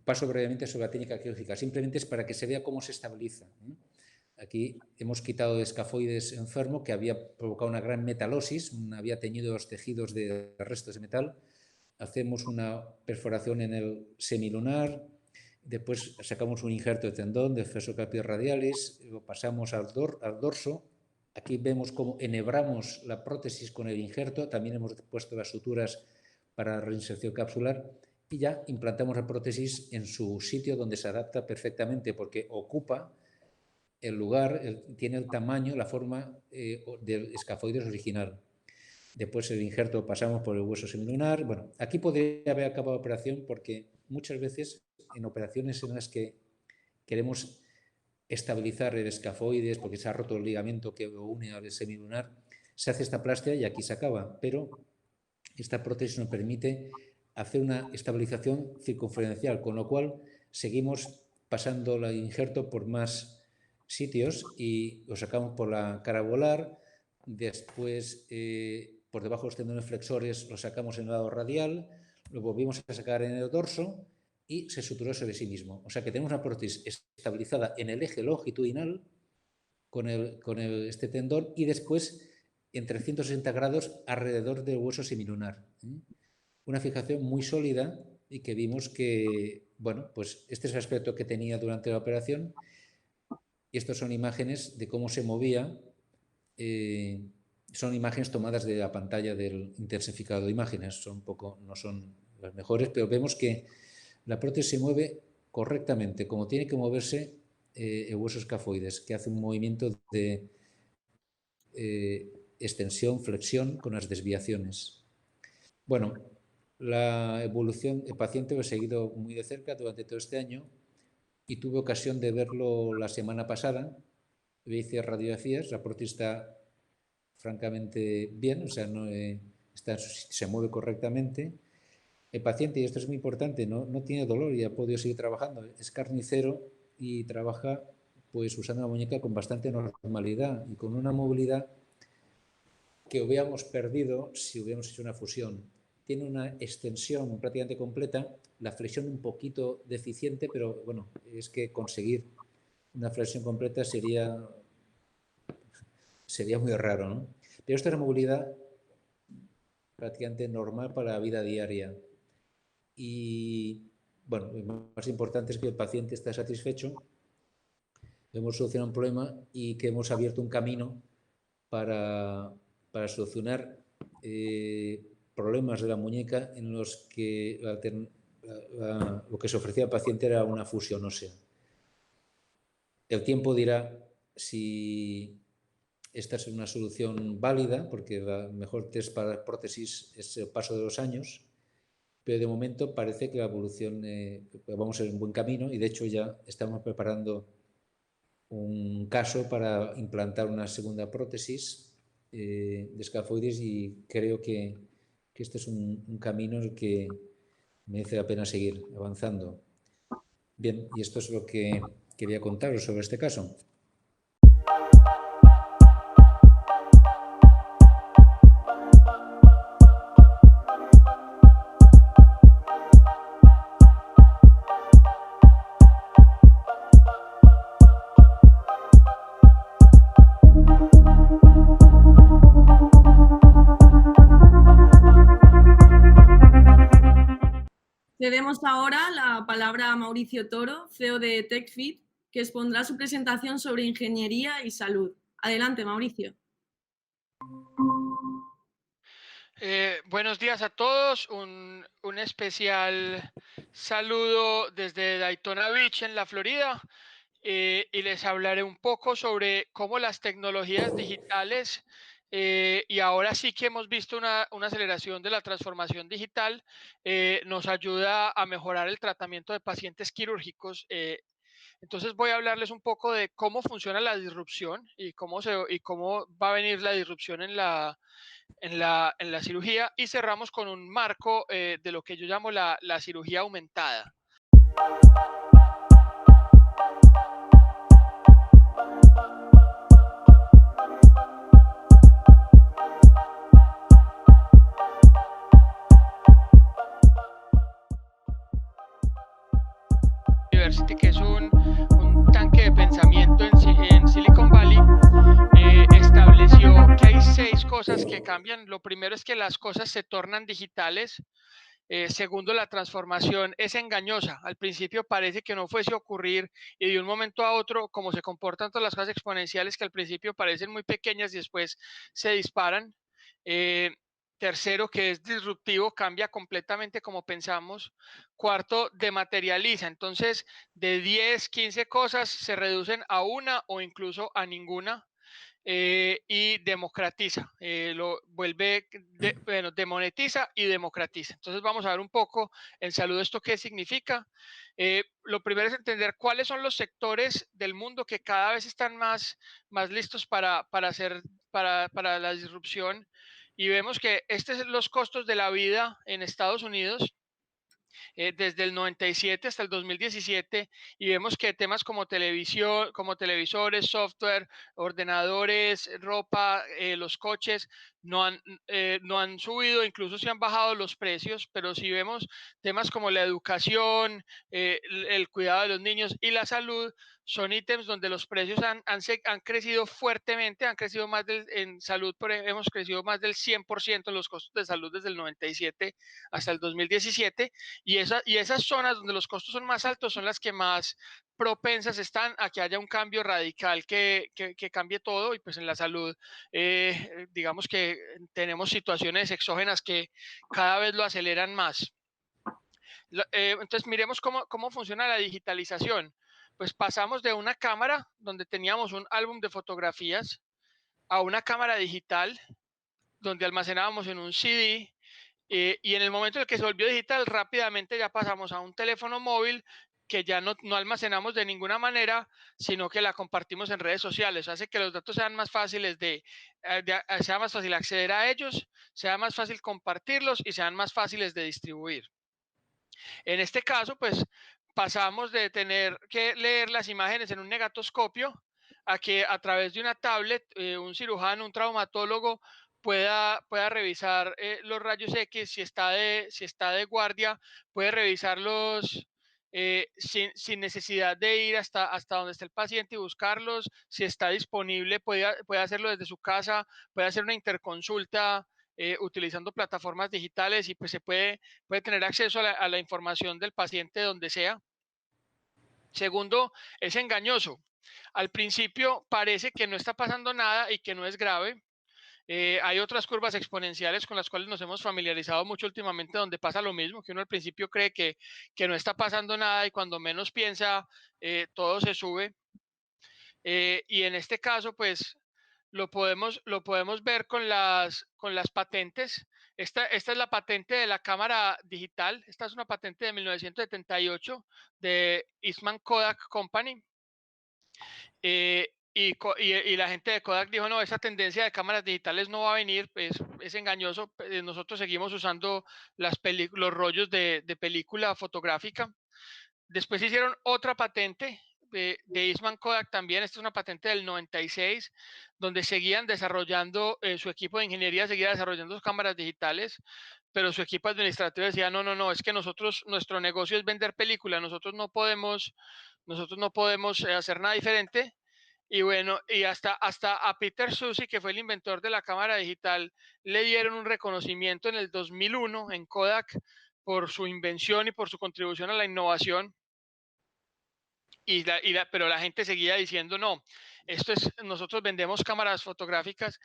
Paso brevemente sobre la técnica quirúrgica, simplemente es para que se vea cómo se estabiliza. Aquí hemos quitado el escafoides enfermo, que había provocado una gran metalosis, había teñido los tejidos de restos de metal. Hacemos una perforación en el semilunar, después sacamos un injerto de tendón del flexor carpio radialis, lo pasamos al dorso. Aquí vemos cómo enhebramos la prótesis con el injerto, también hemos puesto las suturas para reinserción capsular, y ya implantamos la prótesis en su sitio, donde se adapta perfectamente porque ocupa el lugar, tiene el tamaño, la forma del escafoides original. Después el injerto pasamos por el hueso semilunar. Bueno, aquí podría haber acabado la operación, porque muchas veces en operaciones en las que queremos estabilizar el escafoides porque se ha roto el ligamento que lo une al semilunar. Se hace esta plastia y aquí se acaba, pero esta prótesis nos permite hacer una estabilización circunferencial, con lo cual seguimos pasando el injerto por más sitios y lo sacamos por la cara volar, después por debajo de los tendones flexores lo sacamos en el lado radial, lo volvimos a sacar en el dorso y se suturó sobre sí mismo. O sea que tenemos una prótesis estabilizada en el eje longitudinal con este tendón y después en 360 grados alrededor del hueso semilunar. Una fijación muy sólida y que vimos que, bueno, pues este es el aspecto que tenía durante la operación y estas son imágenes de cómo se movía. Son imágenes tomadas de la pantalla del intensificador de imágenes, no son las mejores, pero vemos que la prótesis se mueve correctamente, como tiene que moverse el hueso escafoides, que hace un movimiento de extensión, flexión con las desviaciones. Bueno, la evolución, el paciente lo he seguido muy de cerca durante todo este año y tuve ocasión de verlo la semana pasada. Le hice radiografías, la prótesis está francamente bien, o sea, se mueve correctamente. El paciente, y esto es muy importante, no tiene dolor y ha podido seguir trabajando, es carnicero y trabaja pues usando la muñeca con bastante normalidad y con una movilidad que hubiéramos perdido si hubiéramos hecho una fusión. Tiene una extensión prácticamente completa, la flexión un poquito deficiente, pero bueno, es que conseguir una flexión completa sería muy raro, ¿no? Pero esta es la movilidad prácticamente normal para la vida diaria. Y bueno, lo más importante es que el paciente está satisfecho, hemos solucionado un problema y que hemos abierto un camino para solucionar problemas de la muñeca en los que lo que se ofrecía al paciente era una fusión ósea. El tiempo dirá si esta es una solución válida, porque el mejor test para la prótesis es el paso de los años, pero de momento parece que la evolución, vamos en un buen camino y de hecho ya estamos preparando un caso para implantar una segunda prótesis de escafoides y creo que este es un camino en el que merece la pena seguir avanzando. Bien, y esto es lo que quería contaros sobre este caso. Cedemos ahora la palabra a Mauricio Toro, CEO de TechFit, que expondrá su presentación sobre ingeniería y salud. Adelante, Mauricio. Buenos días a todos. Un especial saludo desde Daytona Beach, en la Florida. Y les hablaré un poco sobre cómo las tecnologías digitales, y ahora sí que hemos visto una aceleración de la transformación digital, nos ayuda a mejorar el tratamiento de pacientes quirúrgicos. Entonces voy a hablarles un poco de cómo funciona la disrupción y cómo va a venir la disrupción en la cirugía, y cerramos con un marco de lo que yo llamo la cirugía aumentada. University, que es un tanque de pensamiento en Silicon Valley, estableció que hay 6 cosas que cambian. Lo primero es que las cosas se tornan digitales. Segundo, la transformación es engañosa. Al principio parece que no fuese a ocurrir y de un momento a otro, como se comportan todas las cosas exponenciales, que al principio parecen muy pequeñas y después se disparan. Tercero, que es disruptivo, cambia completamente como pensamos. Cuarto, dematerializa. Entonces, de 10, 15 cosas se reducen a una o incluso a ninguna. y democratiza, lo vuelve, demonetiza y democratiza. Entonces vamos a ver un poco en salud esto qué significa. Lo primero es entender cuáles son los sectores del mundo que cada vez están más listos para la disrupción, y vemos que estos son los costos de la vida en Estados Unidos desde el 97 hasta el 2017, y vemos que temas como televisión, como televisores, software, ordenadores, ropa, los coches, no han subido, incluso se han bajado los precios, pero si vemos temas como la educación, el cuidado de los niños y la salud, son ítems donde los precios han crecido fuertemente, han crecido más en salud, hemos crecido más del 100% en los costos de salud desde el 97 hasta el 2017, y esas zonas donde los costos son más altos son las que más propensas están a que haya un cambio radical que cambie todo. Y pues en la salud, digamos que tenemos situaciones exógenas que cada vez lo aceleran más. Entonces miremos cómo funciona la digitalización. Pues pasamos de una cámara donde teníamos un álbum de fotografías a una cámara digital donde almacenábamos en un CD, y en el momento en el que se volvió digital, rápidamente ya pasamos a un teléfono móvil que ya no almacenamos de ninguna manera, sino que la compartimos en redes sociales. Hace que los datos sean más fáciles sea más fácil acceder a ellos, sea más fácil compartirlos y sean más fáciles de distribuir. En este caso, pues pasamos de tener que leer las imágenes en un negatoscopio a que a través de una tablet, un cirujano, un traumatólogo pueda revisar los rayos X, si está de guardia, puede revisarlos sin necesidad de ir hasta donde está el paciente y buscarlos. Si está disponible, puede hacerlo desde su casa, puede hacer una interconsulta utilizando plataformas digitales, y pues se puede tener acceso a la información del paciente donde sea. Segundo, es engañoso. Al principio parece que no está pasando nada y que no es grave. Hay otras curvas exponenciales con las cuales nos hemos familiarizado mucho últimamente, donde pasa lo mismo, que uno al principio cree que no está pasando nada y cuando menos piensa todo se sube. Y en este caso, pues lo podemos ver con las patentes. Esta es la patente de la cámara digital. Esta es una patente de 1978 de Eastman Kodak Company. Y la gente de Kodak dijo, no, esa tendencia de cámaras digitales no va a venir, pues es engañoso. Nosotros seguimos usando los rollos de película fotográfica. Después hicieron otra patente de Eastman Kodak también. Esta es una patente del 96, donde seguían desarrollando, su equipo de ingeniería seguía desarrollando cámaras digitales, pero su equipo administrativo decía, no, es que nuestro negocio es vender películas, nosotros no podemos hacer nada diferente. Y bueno, y hasta a Peter Susi, que fue el inventor de la cámara digital, le dieron un reconocimiento en el 2001 en Kodak por su invención y por su contribución a la innovación. Pero la gente seguía diciendo, no, nosotros vendemos cámaras fotográficas.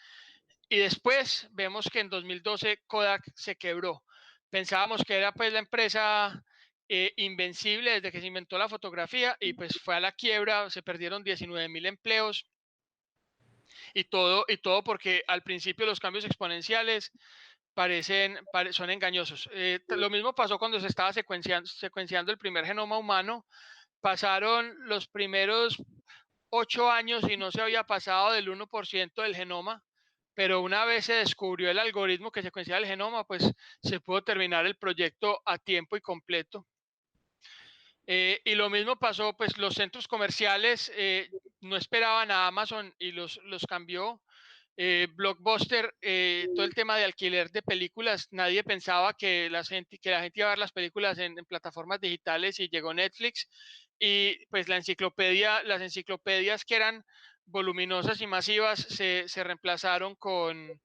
Y después vemos que en 2012 Kodak se quebró. Pensábamos que era pues la empresa invencible desde que se inventó la fotografía, y pues fue a la quiebra, se perdieron 19,000 empleos y todo porque al principio los cambios exponenciales son engañosos. Lo mismo pasó cuando se estaba secuenciando el primer genoma humano. Pasaron los primeros 8 años y no se había pasado del 1% del genoma, pero una vez se descubrió el algoritmo que secuenciaba el genoma, pues se pudo terminar el proyecto a tiempo y completo. Y lo mismo pasó, pues los centros comerciales no esperaban a Amazon y los cambió. Blockbuster, todo el tema de alquiler de películas, nadie pensaba que la gente iba a ver las películas en plataformas digitales, y llegó Netflix. Y pues las enciclopedias que eran voluminosas y masivas se reemplazaron con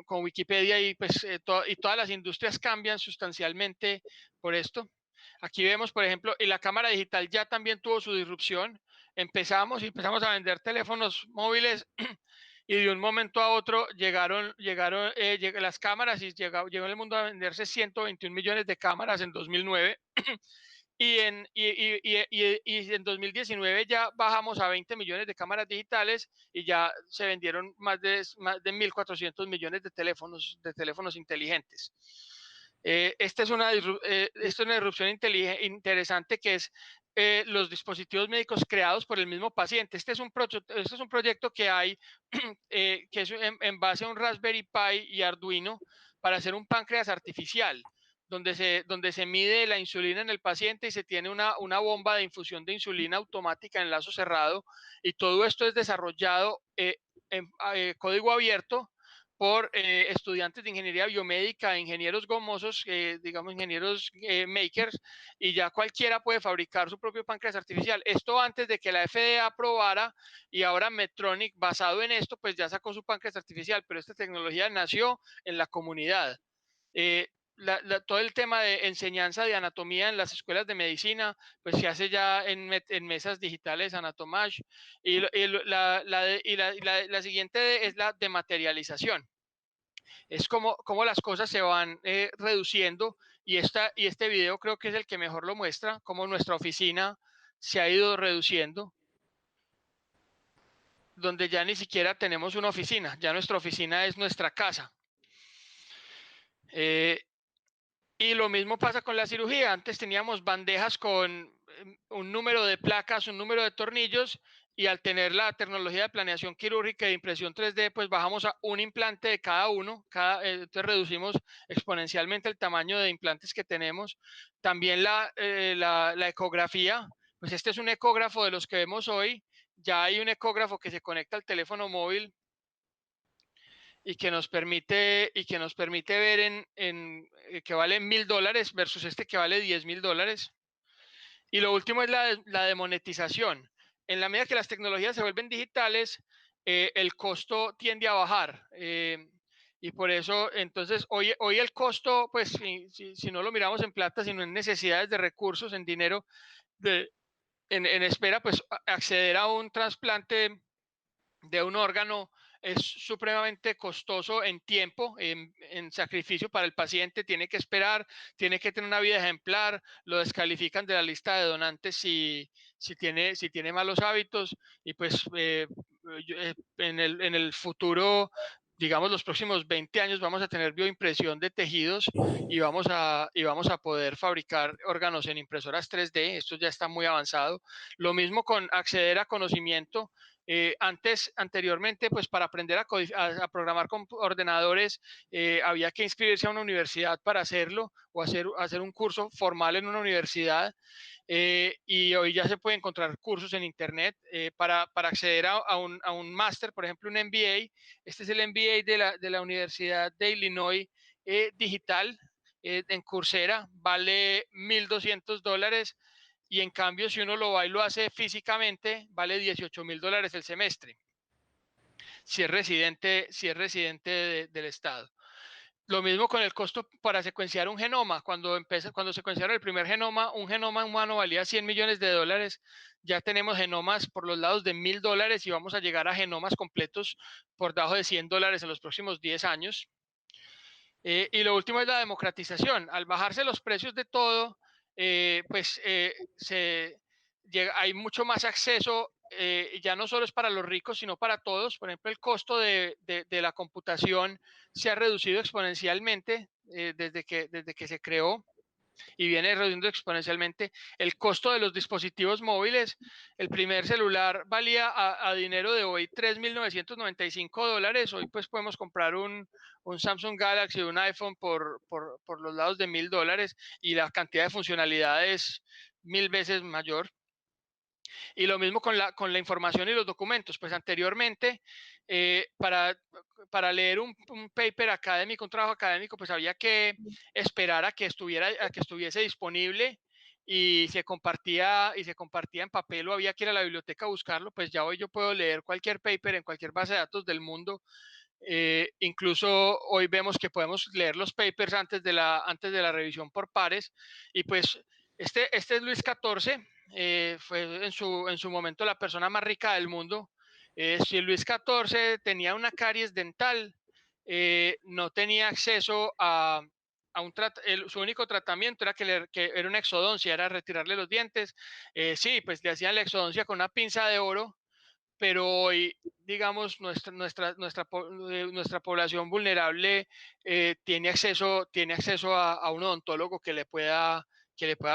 Wikipedia, y pues todas las industrias cambian sustancialmente por esto. Aquí vemos, por ejemplo, y la cámara digital ya también tuvo su disrupción. Empezamos a vender teléfonos móviles y de un momento a otro llegaron las cámaras, y llegó el mundo a venderse 121 millones de cámaras en 2009. y en 2019 ya bajamos a 20 millones de cámaras digitales y ya se vendieron más de 1.400 millones de teléfonos inteligentes. Esta es una disrupción interesante, que es los dispositivos médicos creados por el mismo paciente. Este es un proyecto que hay que es en base a un Raspberry Pi y Arduino para hacer un páncreas artificial, donde se mide la insulina en el paciente y se tiene una bomba de infusión de insulina automática en lazo cerrado, y todo esto es desarrollado en código abierto por estudiantes de ingeniería biomédica, ingenieros gomosos, digamos ingenieros makers, y ya cualquiera puede fabricar su propio páncreas artificial. Esto antes de que la FDA aprobara, y ahora Medtronic, basado en esto, pues ya sacó su páncreas artificial, pero esta tecnología nació en la comunidad. Todo el tema de enseñanza de anatomía en las escuelas de medicina, pues se hace ya en mesas digitales Anatomage, y la siguiente es la dematerialización. Es como las cosas se van reduciendo, y este video creo que es el que mejor lo muestra, cómo nuestra oficina se ha ido reduciendo, donde ya ni siquiera tenemos una oficina, ya nuestra oficina es nuestra casa. Y lo mismo pasa con la cirugía. Antes teníamos bandejas con un número de placas, un número de tornillos, y al tener la tecnología de planeación quirúrgica e de impresión 3D, pues bajamos a un implante de cada uno, entonces reducimos exponencialmente el tamaño de implantes que tenemos. También la ecografía, pues este es un ecógrafo de los que vemos hoy. Ya hay un ecógrafo que se conecta al teléfono móvil y que nos permite ver que vale $1.000 versus este que vale $10.000. Y lo último es la demonetización. En la medida que las tecnologías se vuelven digitales, el costo tiende a bajar. Y por eso, entonces, hoy el costo, pues si no lo miramos en plata, sino en necesidades de recursos, en dinero, en espera, pues acceder a un trasplante de un órgano es supremamente costoso en tiempo, en sacrificio para el paciente. Tiene que esperar, tiene que tener una vida ejemplar, lo descalifican de la lista de donantes si tiene malos hábitos, y pues en el futuro, digamos los próximos 20 años, vamos a tener bioimpresión de tejidos y vamos a poder fabricar órganos en impresoras 3D. Esto ya está muy avanzado. Lo mismo con acceder a conocimiento. Anteriormente, pues para aprender a programar con ordenadores, había que inscribirse a una universidad para hacerlo, o hacer un curso formal en una universidad, y hoy ya se puede encontrar cursos en internet para acceder a un máster, por ejemplo un MBA. Este es el MBA de la Universidad de Illinois digital, en Coursera, vale $1.200. Y en cambio, si uno lo va y lo hace físicamente, vale $18.000 el semestre, si es residente del estado. Lo mismo con el costo para secuenciar un genoma. Cuando secuenciaron el primer genoma, un genoma humano valía $100 millones. Ya tenemos genomas por los lados de $1.000, y vamos a llegar a genomas completos por debajo de $100 en los próximos 10 años. Y lo último es la democratización. Al bajarse los precios de todo, hay mucho más acceso, ya no solo es para los ricos, sino para todos. Por ejemplo, el costo de la computación se ha reducido exponencialmente desde que se creó, y viene reduciendo exponencialmente. El costo de los dispositivos móviles, el primer celular valía a dinero de hoy $3.995. Hoy pues podemos comprar un Samsung Galaxy, un iPhone por los lados de $1.000, y la cantidad de funcionalidades 1000 veces mayor. Y lo mismo con la información y los documentos. Pues anteriormente, para leer un paper académico, un trabajo académico, pues había que esperar a que estuviese disponible, y se compartía en papel, o había que ir a la biblioteca a buscarlo. Pues ya hoy yo puedo leer cualquier paper en cualquier base de datos del mundo. Incluso hoy vemos que podemos leer los papers antes de la revisión por pares. Y pues este es Luis XIV. Fue en su momento la persona más rica del mundo. Si Luis XIV tenía una caries dental, no tenía acceso a su único tratamiento era que era una exodoncia, era retirarle los dientes. Sí, pues le hacían la exodoncia con una pinza de oro, pero hoy, digamos, nuestra población vulnerable tiene acceso a un odontólogo que le pueda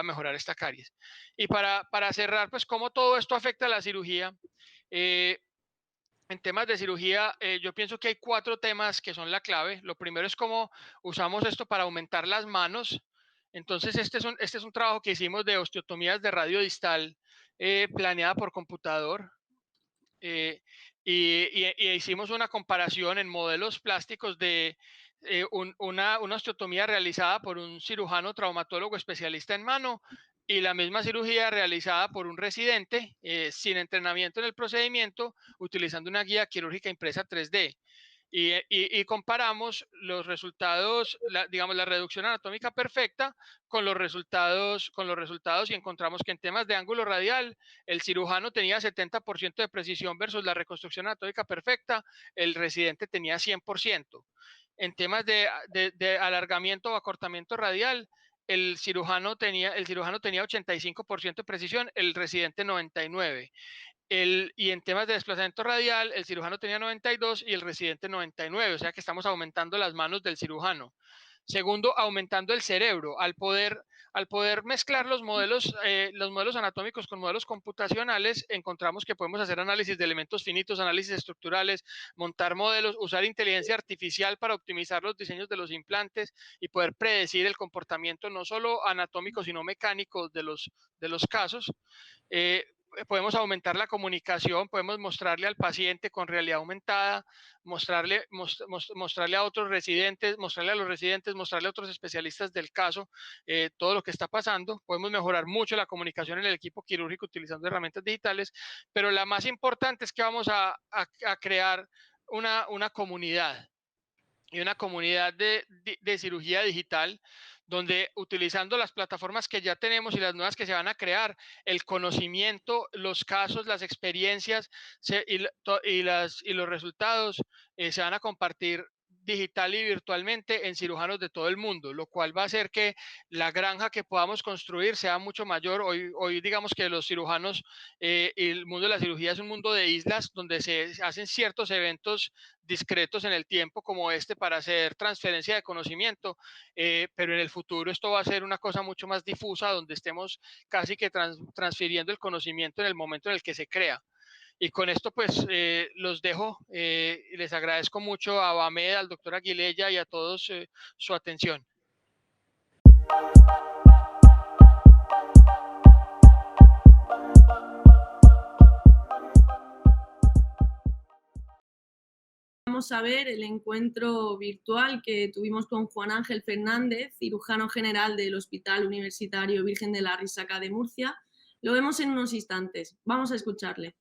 mejorar esta caries. Y para cerrar, pues cómo todo esto afecta a la cirugía. En temas de cirugía, yo pienso que hay 4 temas que son la clave. Lo primero es cómo usamos esto para aumentar las manos. Entonces, este es un trabajo que hicimos de osteotomías de radio distal planeada por computador. Y hicimos una comparación en modelos plásticos de una osteotomía realizada por un cirujano traumatólogo especialista en mano y la misma cirugía realizada por un residente sin entrenamiento en el procedimiento, utilizando una guía quirúrgica impresa 3D. Y comparamos los resultados, digamos, la reducción anatómica perfecta con los resultados y encontramos que en temas de ángulo radial, el cirujano tenía 70% de precisión versus la reconstrucción anatómica perfecta, el residente tenía 100%. En temas de alargamiento o acortamiento radial, el cirujano tenía 85% de precisión, el residente 99%. Y en temas de desplazamiento radial, el cirujano tenía 92 y el residente 99, o sea que estamos aumentando las manos del cirujano. Segundo, aumentando el cerebro. Al poder mezclar los modelos anatómicos con modelos computacionales, encontramos que podemos hacer análisis de elementos finitos, análisis estructurales, montar modelos, usar inteligencia artificial para optimizar los diseños de los implantes y poder predecir el comportamiento no solo anatómico, sino mecánico de los casos. Podemos aumentar la comunicación, podemos mostrarle al paciente con realidad aumentada, mostrarle a otros residentes, mostrarle a otros especialistas del caso todo lo que está pasando. Podemos mejorar mucho la comunicación en el equipo quirúrgico utilizando herramientas digitales, pero la más importante es que vamos a crear una comunidad y una comunidad de cirugía digital, donde utilizando las plataformas que ya tenemos y las nuevas que se van a crear, el conocimiento, los casos, las experiencias y los resultados se van a compartir digital y virtualmente en cirujanos de todo el mundo, lo cual va a hacer que la granja que podamos construir sea mucho mayor. Hoy digamos que los cirujanos y el mundo de la cirugía es un mundo de islas donde se hacen ciertos eventos discretos en el tiempo como este para hacer transferencia de conocimiento, pero en el futuro esto va a ser una cosa mucho más difusa donde estemos casi que transfiriendo el conocimiento en el momento en el que se crea. Y con esto pues los dejo y les agradezco mucho a Bamed, al doctor Aguilella y a todos su atención. Vamos a ver el encuentro virtual que tuvimos con Juan Ángel Fernández, cirujano general del Hospital Universitario Virgen de la Risaca de Murcia. Lo vemos en unos instantes. Vamos a escucharle.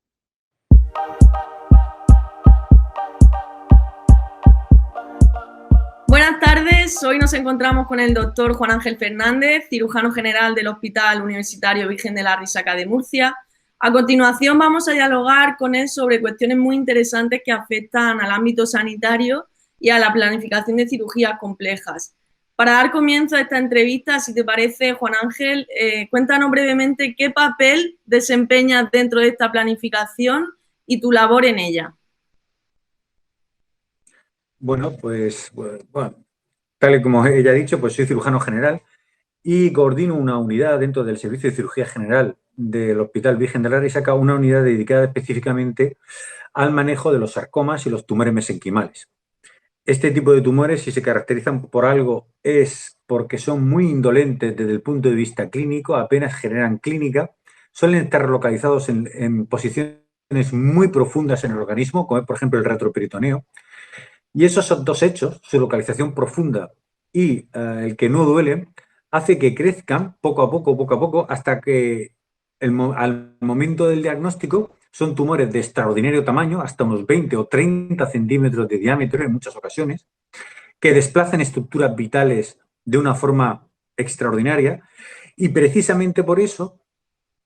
Buenas tardes, hoy nos encontramos con el doctor Juan Ángel Fernández, cirujano general del Hospital Universitario Virgen de la Risaca de Murcia. A continuación vamos a dialogar con él sobre cuestiones muy interesantes que afectan al ámbito sanitario y a la planificación de cirugías complejas. Para dar comienzo a esta entrevista, si te parece, Juan Ángel, cuéntanos brevemente qué papel desempeñas dentro de esta planificación y tu labor en ella. Bueno, pues tal y como ella ha dicho, pues soy cirujano general y coordino una unidad dentro del Servicio de Cirugía General del Hospital Virgen de la Risaca, una unidad dedicada específicamente al manejo de los sarcomas y los tumores mesenquimales. Este tipo de tumores, si se caracterizan por algo, es porque son muy indolentes desde el punto de vista clínico, apenas generan clínica, suelen estar localizados en posiciones muy profundas en el organismo, como es, por ejemplo, el retroperitoneo. Y esos son dos hechos, su localización profunda y el que no duele, hace que crezcan poco a poco, hasta que al momento del diagnóstico son tumores de extraordinario tamaño, hasta unos 20 o 30 centímetros de diámetro en muchas ocasiones, que desplazan estructuras vitales de una forma extraordinaria y precisamente por eso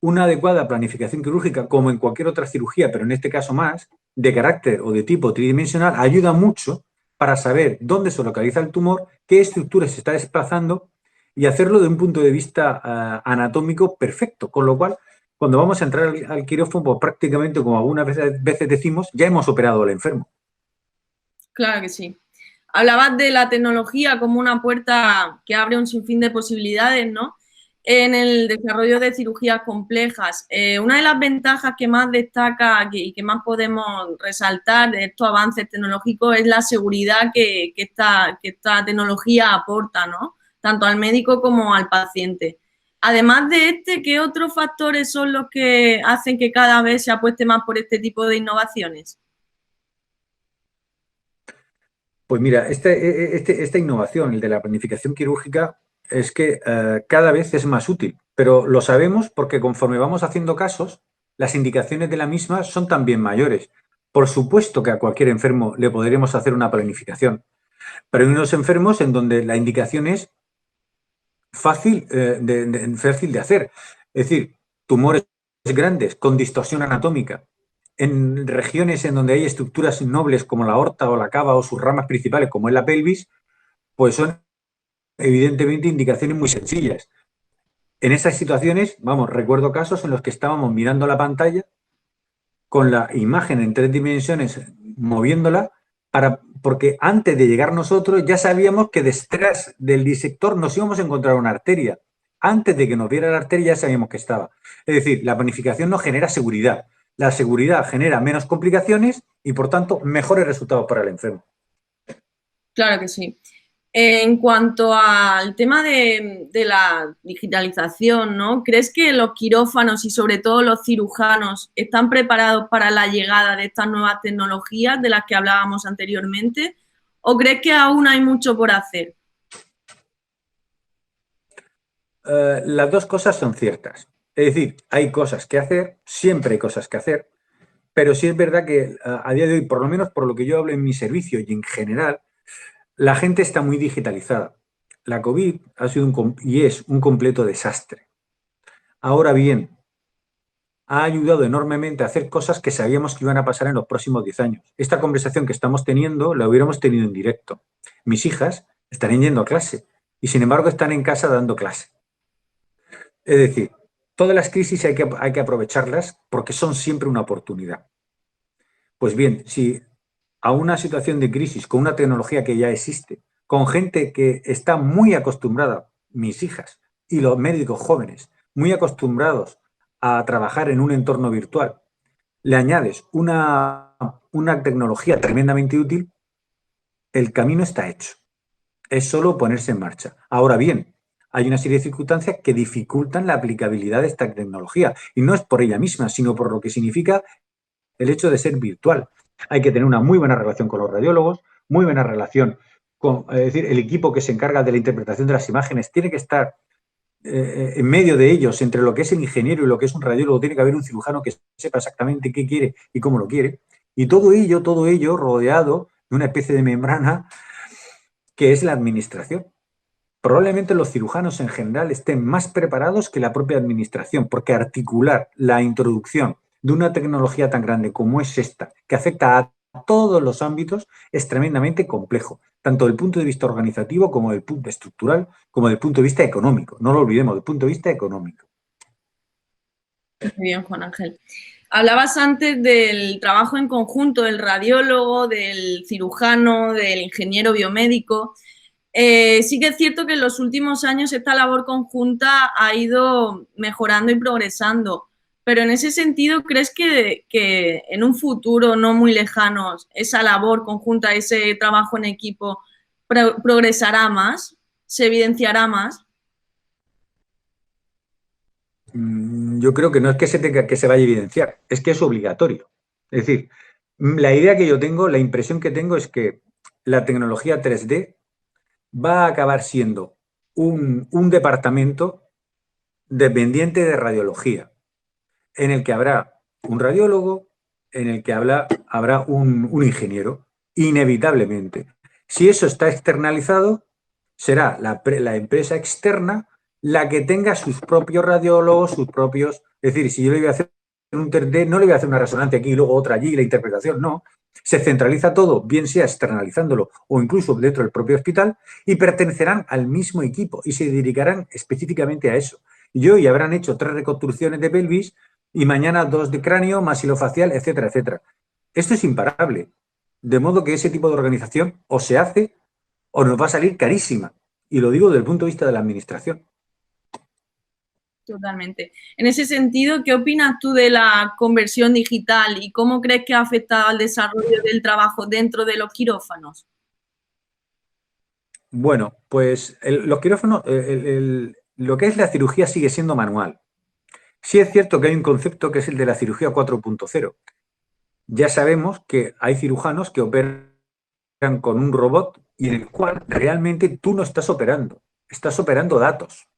una adecuada planificación quirúrgica, como en cualquier otra cirugía, pero en este caso más, de carácter o de tipo tridimensional, ayuda mucho para saber dónde se localiza el tumor, qué estructura se está desplazando y hacerlo de un punto de vista anatómico perfecto. Con lo cual, cuando vamos a entrar al quirófano, pues prácticamente, como algunas veces decimos, ya hemos operado al enfermo. Claro que sí. Hablabas de la tecnología como una puerta que abre un sinfín de posibilidades, ¿no? En el desarrollo de cirugías complejas. Una de las ventajas que más destaca y que más podemos resaltar de estos avances tecnológicos es la seguridad que esta tecnología aporta, ¿no? Tanto al médico como al paciente. Además de ¿qué otros factores son los que hacen que cada vez se apueste más por este tipo de innovaciones? Pues mira, esta innovación, el de la planificación quirúrgica, es que cada vez es más útil, pero lo sabemos porque conforme vamos haciendo casos, las indicaciones de la misma son también mayores. Por supuesto que a cualquier enfermo le podremos hacer una planificación, pero hay unos enfermos en donde la indicación es fácil de hacer. Es decir, tumores grandes con distorsión anatómica, en regiones en donde hay estructuras nobles como la aorta o la cava o sus ramas principales como es la pelvis, pues son evidentemente indicaciones muy sencillas. En esas situaciones, vamos, recuerdo casos en los que estábamos mirando la pantalla con la imagen en 3 dimensiones, moviéndola, porque antes de llegar nosotros ya sabíamos que detrás del disector nos íbamos a encontrar una arteria. Antes de que nos viera la arteria ya sabíamos que estaba. Es decir, la planificación nos genera seguridad. La seguridad genera menos complicaciones y, por tanto, mejores resultados para el enfermo. Claro que sí. En cuanto al tema de la digitalización, ¿no? ¿Crees que los quirófanos y sobre todo los cirujanos están preparados para la llegada de estas nuevas tecnologías de las que hablábamos anteriormente? ¿O crees que aún hay mucho por hacer? Las dos cosas son ciertas. Es decir, hay cosas que hacer, siempre hay cosas que hacer, pero sí es verdad que a día de hoy, por lo menos por lo que yo hablo en mi servicio y en general, la gente está muy digitalizada. La COVID ha sido y es un completo desastre. Ahora bien, ha ayudado enormemente a hacer cosas que sabíamos que iban a pasar en los próximos 10 años. Esta conversación que estamos teniendo la hubiéramos tenido en directo. Mis hijas estarían yendo a clase y sin embargo están en casa dando clase. Es decir, todas las crisis hay que aprovecharlas porque son siempre una oportunidad. Pues bien, si a una situación de crisis con una tecnología que ya existe, con gente que está muy acostumbrada, mis hijas y los médicos jóvenes, muy acostumbrados a trabajar en un entorno virtual, le añades una tecnología tremendamente útil, el camino está hecho. Es solo ponerse en marcha. Ahora bien, hay una serie de circunstancias que dificultan la aplicabilidad de esta tecnología. Y no es por ella misma, sino por lo que significa el hecho de ser virtual. Hay que tener una muy buena relación con los radiólogos, muy buena relación con, es decir, el equipo que se encarga de la interpretación de las imágenes tiene que estar en medio de ellos, entre lo que es el ingeniero y lo que es un radiólogo, tiene que haber un cirujano que sepa exactamente qué quiere y cómo lo quiere. Y todo ello rodeado de una especie de membrana que es la administración. Probablemente los cirujanos en general estén más preparados que la propia administración, porque articular la introducción de una tecnología tan grande como es esta, que afecta a todos los ámbitos, es tremendamente complejo, tanto desde el punto de vista organizativo como desde el punto estructural, como desde el punto de vista económico. No lo olvidemos, desde el punto de vista económico. Muy bien, Juan Ángel. Hablabas antes del trabajo en conjunto del radiólogo, del cirujano, del ingeniero biomédico. Sí que es cierto que en los últimos años esta labor conjunta ha ido mejorando y progresando, pero en ese sentido, ¿crees que en un futuro no muy lejano esa labor conjunta, ese trabajo en equipo progresará más, se evidenciará más? Yo creo que no es que se vaya a evidenciar, es que es obligatorio. Es decir, la idea que yo tengo, la impresión que tengo es que la tecnología 3D va a acabar siendo un departamento dependiente de radiología, en el que habrá un radiólogo, en el que habrá un ingeniero, inevitablemente. Si eso está externalizado, será la empresa externa la que tenga sus propios radiólogos, sus propios... Es decir, si yo le voy a hacer un 3D, no le voy a hacer una resonancia aquí y luego otra allí, la interpretación, no. Se centraliza todo, bien sea externalizándolo o incluso dentro del propio hospital, y pertenecerán al mismo equipo y se dedicarán específicamente a eso. Y hoy habrán hecho 3 reconstrucciones de pelvis y mañana 2 de cráneo, maxilofacial, etcétera, etcétera. Esto es imparable. De modo que ese tipo de organización o se hace o nos va a salir carísima. Y lo digo desde el punto de vista de la administración. Totalmente. En ese sentido, ¿qué opinas tú de la conversión digital y cómo crees que ha afectado al desarrollo del trabajo dentro de los quirófanos? Bueno, pues los quirófanos, lo que es la cirugía sigue siendo manual. Sí es cierto que hay un concepto que es el de la cirugía 4.0. Ya sabemos que hay cirujanos que operan con un robot y en el cual realmente tú no estás operando datos,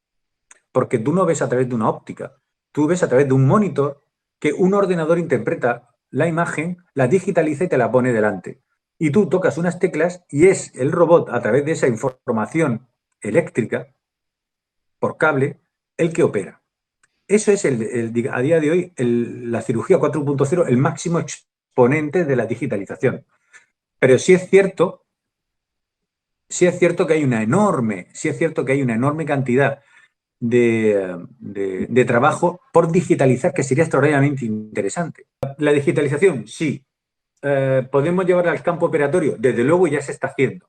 porque tú no ves a través de una óptica, tú ves a través de un monitor que un ordenador interpreta la imagen, la digitaliza y te la pone delante. Y tú tocas unas teclas y es el robot, a través de esa información eléctrica, por cable, el que opera. Eso es, a día de hoy, la cirugía 4.0, el máximo exponente de la digitalización. Pero sí es cierto que hay una enorme cantidad de trabajo por digitalizar que sería extraordinariamente interesante. La digitalización, sí. ¿Podemos llevarla al campo operatorio? Desde luego ya se está haciendo.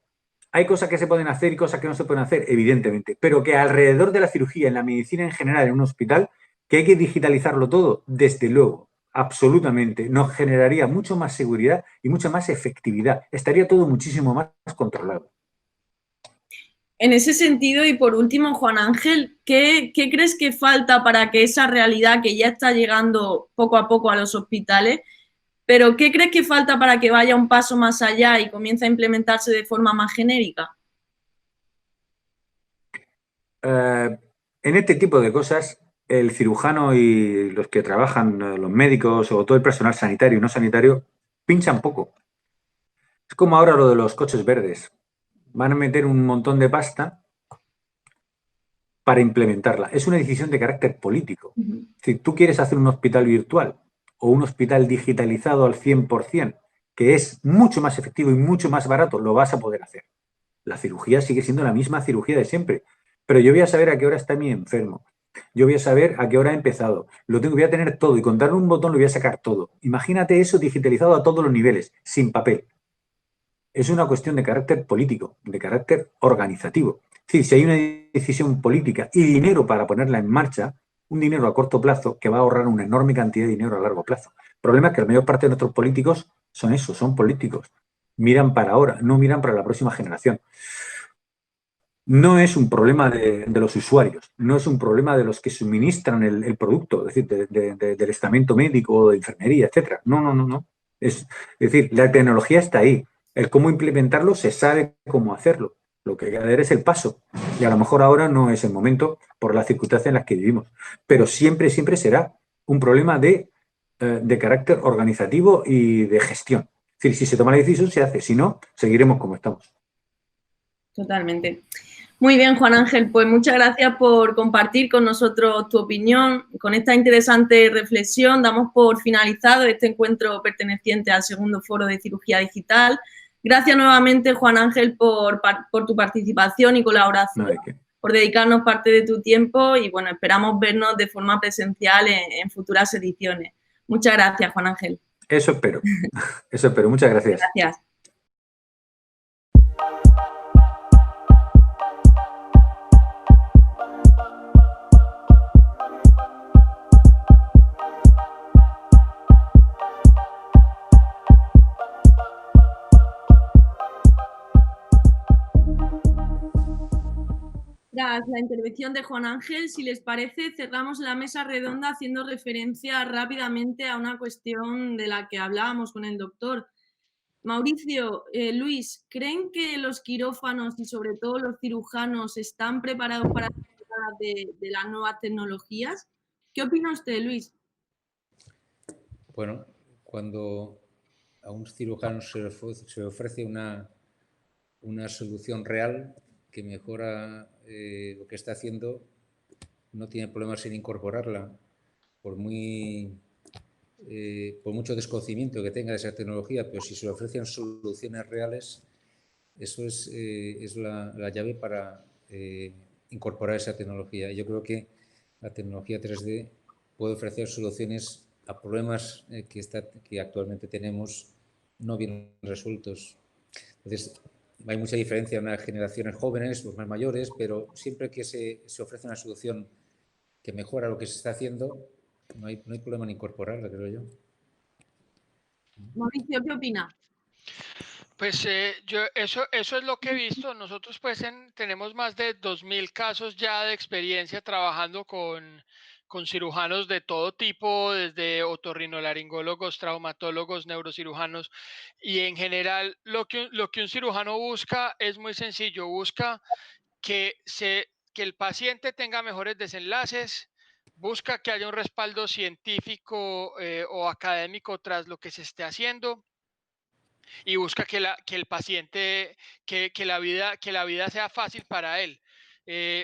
Hay cosas que se pueden hacer y cosas que no se pueden hacer, evidentemente, pero que alrededor de la cirugía, en la medicina en general, en un hospital, que hay que digitalizarlo todo, desde luego, absolutamente, nos generaría mucho más seguridad y mucha más efectividad. Estaría todo muchísimo más controlado. En ese sentido, y por último, Juan Ángel, ¿qué crees que falta para que esa realidad que ya está llegando poco a poco a los hospitales, pero qué crees que falta para que vaya un paso más allá y comience a implementarse de forma más genérica? En este tipo de cosas, el cirujano y los que trabajan, los médicos o todo el personal sanitario y no sanitario, pinchan poco. Es como ahora lo de los coches verdes. Van a meter un montón de pasta para implementarla. Es una decisión de carácter político. Si tú quieres hacer un hospital virtual o un hospital digitalizado al 100%, que es mucho más efectivo y mucho más barato, lo vas a poder hacer. La cirugía sigue siendo la misma cirugía de siempre, pero yo voy a saber a qué hora está mi enfermo. Yo voy a saber a qué hora ha empezado. Voy a tener todo y con darle un botón lo voy a sacar todo. Imagínate eso digitalizado a todos los niveles, sin papel. Es una cuestión de carácter político, de carácter organizativo. Es decir, si hay una decisión política y dinero para ponerla en marcha, un dinero a corto plazo que va a ahorrar una enorme cantidad de dinero a largo plazo. El problema es que la mayor parte de nuestros políticos son eso, son políticos. Miran para ahora, no miran para la próxima generación. No es un problema de los usuarios, no es un problema de los que suministran el producto, es decir, del estamento médico, de enfermería, etc. No. Es decir, la tecnología está ahí. El cómo implementarlo se sabe cómo hacerlo. Lo que hay que dar es el paso. Y a lo mejor ahora no es el momento por las circunstancias en las que vivimos. Pero siempre será un problema de carácter organizativo y de gestión. Es decir, si se toma la decisión, se hace. Si no, seguiremos como estamos. Totalmente. Muy bien, Juan Ángel, pues muchas gracias por compartir con nosotros tu opinión. Con esta interesante reflexión damos por finalizado este encuentro perteneciente al segundo foro de cirugía digital. Gracias nuevamente, Juan Ángel, por tu participación y colaboración, por dedicarnos parte de tu tiempo y, bueno, esperamos vernos de forma presencial en futuras ediciones. Muchas gracias, Juan Ángel. Eso espero. Muchas gracias. Gracias. Tras la intervención de Juan Ángel, si les parece, cerramos la mesa redonda haciendo referencia rápidamente a una cuestión de la que hablábamos con el doctor. Mauricio, Luis, ¿creen que los quirófanos y sobre todo los cirujanos están preparados para la llegada de las nuevas tecnologías? ¿Qué opina usted, Luis? Bueno, cuando a un cirujano se le ofrece una solución real que mejora lo que está haciendo, no tiene problemas en incorporarla, por muy por mucho desconocimiento que tenga de esa tecnología, pero si se le ofrecen soluciones reales, eso es la llave para incorporar esa tecnología. Yo creo que la tecnología 3D puede ofrecer soluciones a problemas que actualmente tenemos no bien resueltos. Entonces, hay mucha diferencia en las generaciones jóvenes, los más mayores, pero siempre que se ofrece una solución que mejora lo que se está haciendo, no hay problema en incorporarla, creo yo. Mauricio, ¿qué opina? Pues eso es lo que he visto. Nosotros pues tenemos más de 2000 casos ya de experiencia trabajando con cirujanos de todo tipo, desde otorrinolaringólogos, traumatólogos, neurocirujanos, y en general lo que un cirujano busca es muy sencillo, busca que el paciente tenga mejores desenlaces, busca que haya un respaldo científico o académico tras lo que se esté haciendo, y busca que el paciente, que la vida sea fácil para él.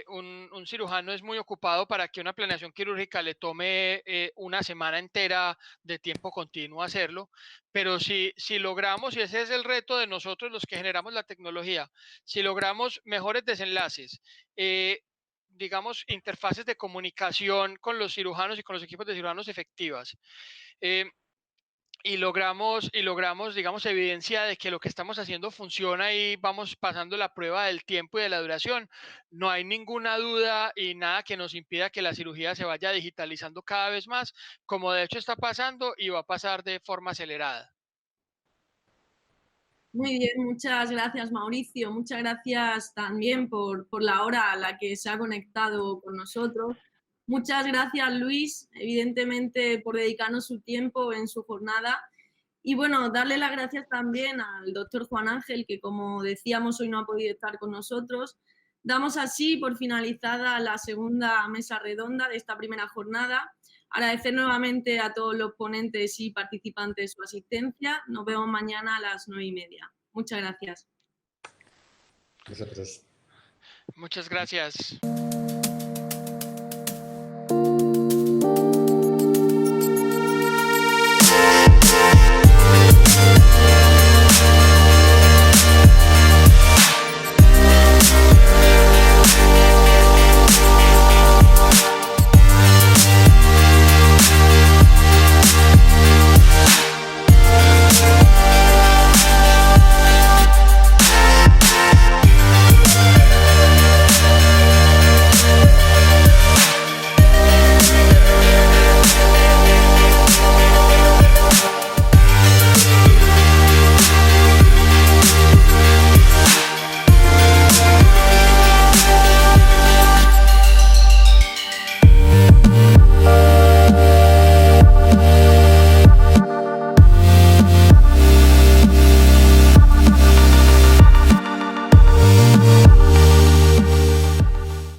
Un cirujano es muy ocupado para que una planeación quirúrgica le tome una semana entera de tiempo continuo hacerlo, pero si logramos, y ese es el reto de nosotros los que generamos la tecnología, si logramos mejores desenlaces, digamos, interfaces de comunicación con los cirujanos y con los equipos de cirujanos efectivas, y logramos, digamos, evidencia de que lo que estamos haciendo funciona y vamos pasando la prueba del tiempo y de la duración, no hay ninguna duda y nada que nos impida que la cirugía se vaya digitalizando cada vez más, como de hecho está pasando y va a pasar de forma acelerada. Muy bien, muchas gracias, Mauricio. Muchas gracias también por la hora a la que se ha conectado con nosotros. Muchas gracias, Luis, evidentemente por dedicarnos su tiempo en su jornada. Y bueno, darle las gracias también al doctor Juan Ángel, que como decíamos hoy no ha podido estar con nosotros. Damos así por finalizada la segunda mesa redonda de esta primera jornada. Agradecer nuevamente a todos los ponentes y participantes su asistencia. Nos vemos mañana a las 9:30. Muchas gracias. Nosotros. Muchas gracias.